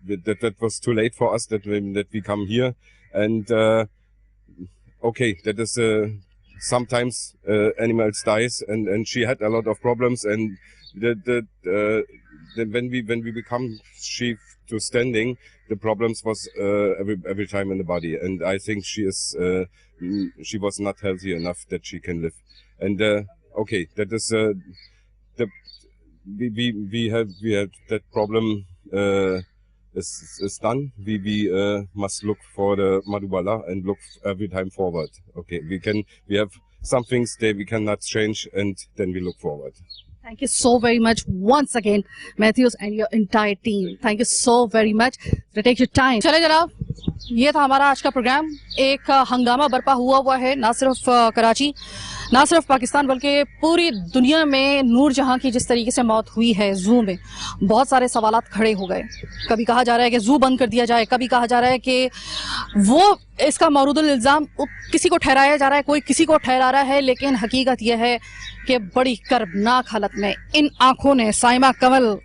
that was too late for us that we come here, and that is sometimes animals dies, and she had a lot of problems, and when we become sheep to standing, the problems was every time in the body, and I think she was not healthy enough that she can live, and that is we have that problem is done. We must look for the Madhubala and look every time forward. We have some things that we cannot change, and then we look forward.
Thank you so very much once again, Matthews and your entire team. Thank you so very much to take your time. चले जनाब, ये था हमारा आज का programme. एक हंगामा बरपा हुआ है, ना सिर्फ कराची, ना सिर्फ पाकिस्तान, बल्कि पूरी दुनिया में नूर जहां की जिस तरीके से मौत हुई है जू में, बहुत सारे सवालात खड़े हो गए. कभी कहा जा रहा है कि जू बंद कर दिया जाए, कभी कहा जा रहा है कि वो इसका मौरूदुल इल्ज़ाम किसी को ठहराया जा रहा है, कोई किसी को ठहरा रहा है, लेकिन हकीकत यह है कि बड़ी कर्बनाक हालत में इन आंखों ने, साइमा कंवल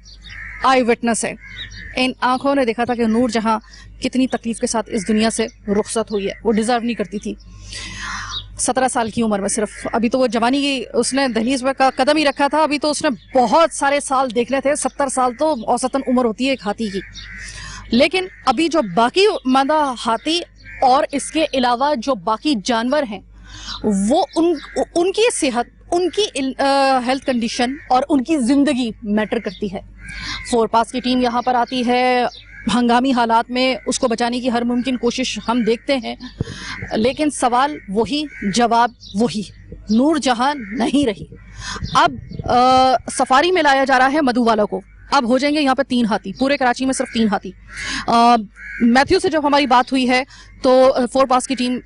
आई विटनेस है, इन आंखों ने देखा था कि नूर जहां कितनी तकलीफ के साथ इस दुनिया से रुखसत हुई है. वो डिजर्व नहीं करती थी. 17 साल की उम्र में सिर्फ, अभी तो वो जवानी की उसने दहलीज पे कदम ही रखा था, अभी तो उसने बहुत सारे साल देखने थे. 70 साल तो औसतन उम्र होती है एक हाथी की. लेकिन अभी जो बाकी मादा हाथी और इसके अलावा जो बाकी जानवर हैं, वो उनकी सेहत, उनकी हेल्थ कंडीशन और उनकी जिंदगी मैटर करती है. फोरपास की टीम यहाँ पर आती है, हंगामी हालात में उसको बचाने की हर मुमकिन कोशिश हम देखते हैं, लेकिन सवाल वही, जवाब वही. नूर जहां नहीं रही. अब सफारी में लाया जा रहा है मधुबाला को. अब हो जाएंगे यहाँ पे 3 हाथी, पूरे कराची में सिर्फ 3 हाथी. मैथ्यू से जब हमारी बात हुई है तो फोरपास की टीम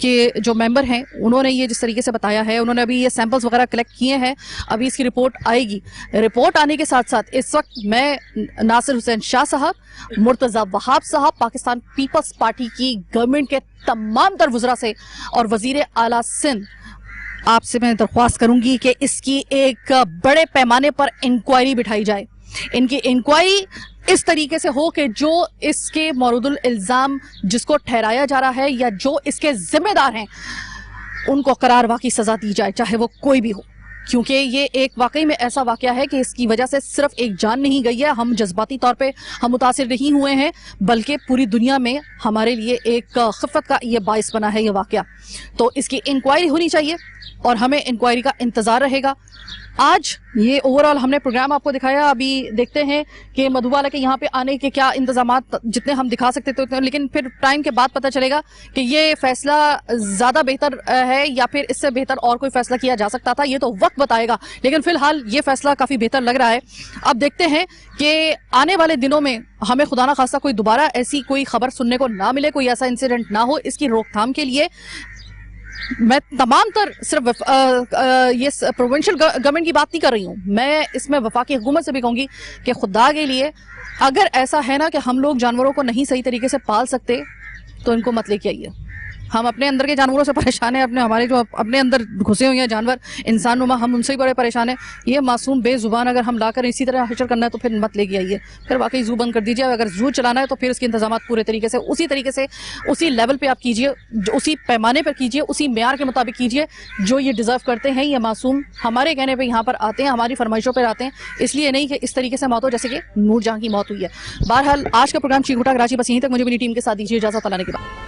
के जो मेंबर हैं, उन्होंने ये जिस तरीके से बताया है, उन्होंने अभी ये सैंपल्स वगैरह कलेक्ट किए हैं. अभी इसकी रिपोर्ट आएगी. रिपोर्ट आने के साथ साथ इस वक्त मैं नासिर हुसैन शाह साहब, मुर्तज़ा वहाब साहब, पाकिस्तान पीपल्स पार्टी की गवर्नमेंट के तमाम तर वज़रा से और वज़ीर आला सिंध, आपसे मैं दरख्वास्त करूंगी कि इसकी एक बड़े पैमाने पर इंक्वायरी बिठाई जाए. इनकी इंक्वायरी इस तरीके से हो कि जो इसके मौरूदुल इल्ज़ाम जिसको ठहराया जा रहा है या जो इसके जिम्मेदार हैं, उनको करारवा की सजा दी जाए, चाहे वो कोई भी हो. क्योंकि ये एक वाकई में ऐसा वाकया है कि इसकी वजह से सिर्फ एक जान नहीं गई है, हम जज्बाती तौर पे हम मुतासिर नहीं हुए हैं, बल्कि पूरी दुनिया में हमारे लिए एक खिफ़त का ये बाइस बना है ये वाकया. तो इसकी इंक्वायरी होनी चाहिए और हमें इंक्वायरी का इंतज़ार रहेगा. आज ये ओवरऑल हमने प्रोग्राम आपको दिखाया. अभी देखते हैं कि मधुबाला के यहाँ पे आने के क्या इंतजामात जितने हम दिखा सकते थे उतने, लेकिन फिर टाइम के बाद पता चलेगा कि ये फैसला ज़्यादा बेहतर है या फिर इससे बेहतर और कोई फैसला किया जा सकता था. ये तो वक्त बताएगा, लेकिन फिलहाल ये फैसला काफ़ी बेहतर लग रहा है. अब देखते हैं कि आने वाले दिनों में हमें खुदा ना खास्ता कोई दोबारा ऐसी कोई खबर सुनने को ना मिले, कोई ऐसा इंसिडेंट ना हो. इसकी रोकथाम के लिए मैं तमाम तर सिर्फ ये प्रोविंशियल गवर्नमेंट की बात नहीं कर रही हूँ, मैं इसमें वफाकी हुकूमत से भी कहूँगी कि खुदा के लिए अगर ऐसा है ना कि हम लोग जानवरों को नहीं सही तरीके से पाल सकते, तो इनको मत लेके आइए. हम अपने अंदर के जानवरों से परेशान हैं, हमारे जो अपने अंदर घुसे हुए हैं जानवर इंसान नुमा, हम उनसे ही बड़े परेशान हैं। ये मासूम बेजुबान अगर हम लाकर इसी तरह हशर करना है तो फिर मत लेके आइए, फिर वाकई जू बंद कर दीजिए। अगर जू चलाना है तो फिर इसके इंतजाम पूरे तरीके से उसी लेवल पे आप कीजिए, उसी पैमाने पर कीजिए, उसी मेयार के मुताबिक कीजिए जो ये डिजर्व करते हैं। ये मासूम हमारे कहने पर यहाँ पर आते हैं, हमारी फरमाइशों पर आते हैं, इसलिए नहीं कि इस तरीके से मौत हो जैसे कि नूर जहां की मौत हुई है। बहरहाल आज का प्रोग्राम चीख उठा कराची बस यहीं तक। मुझे मेरी टीम के साथ दीजिए इजाजत, अल्लाह ने के बाद।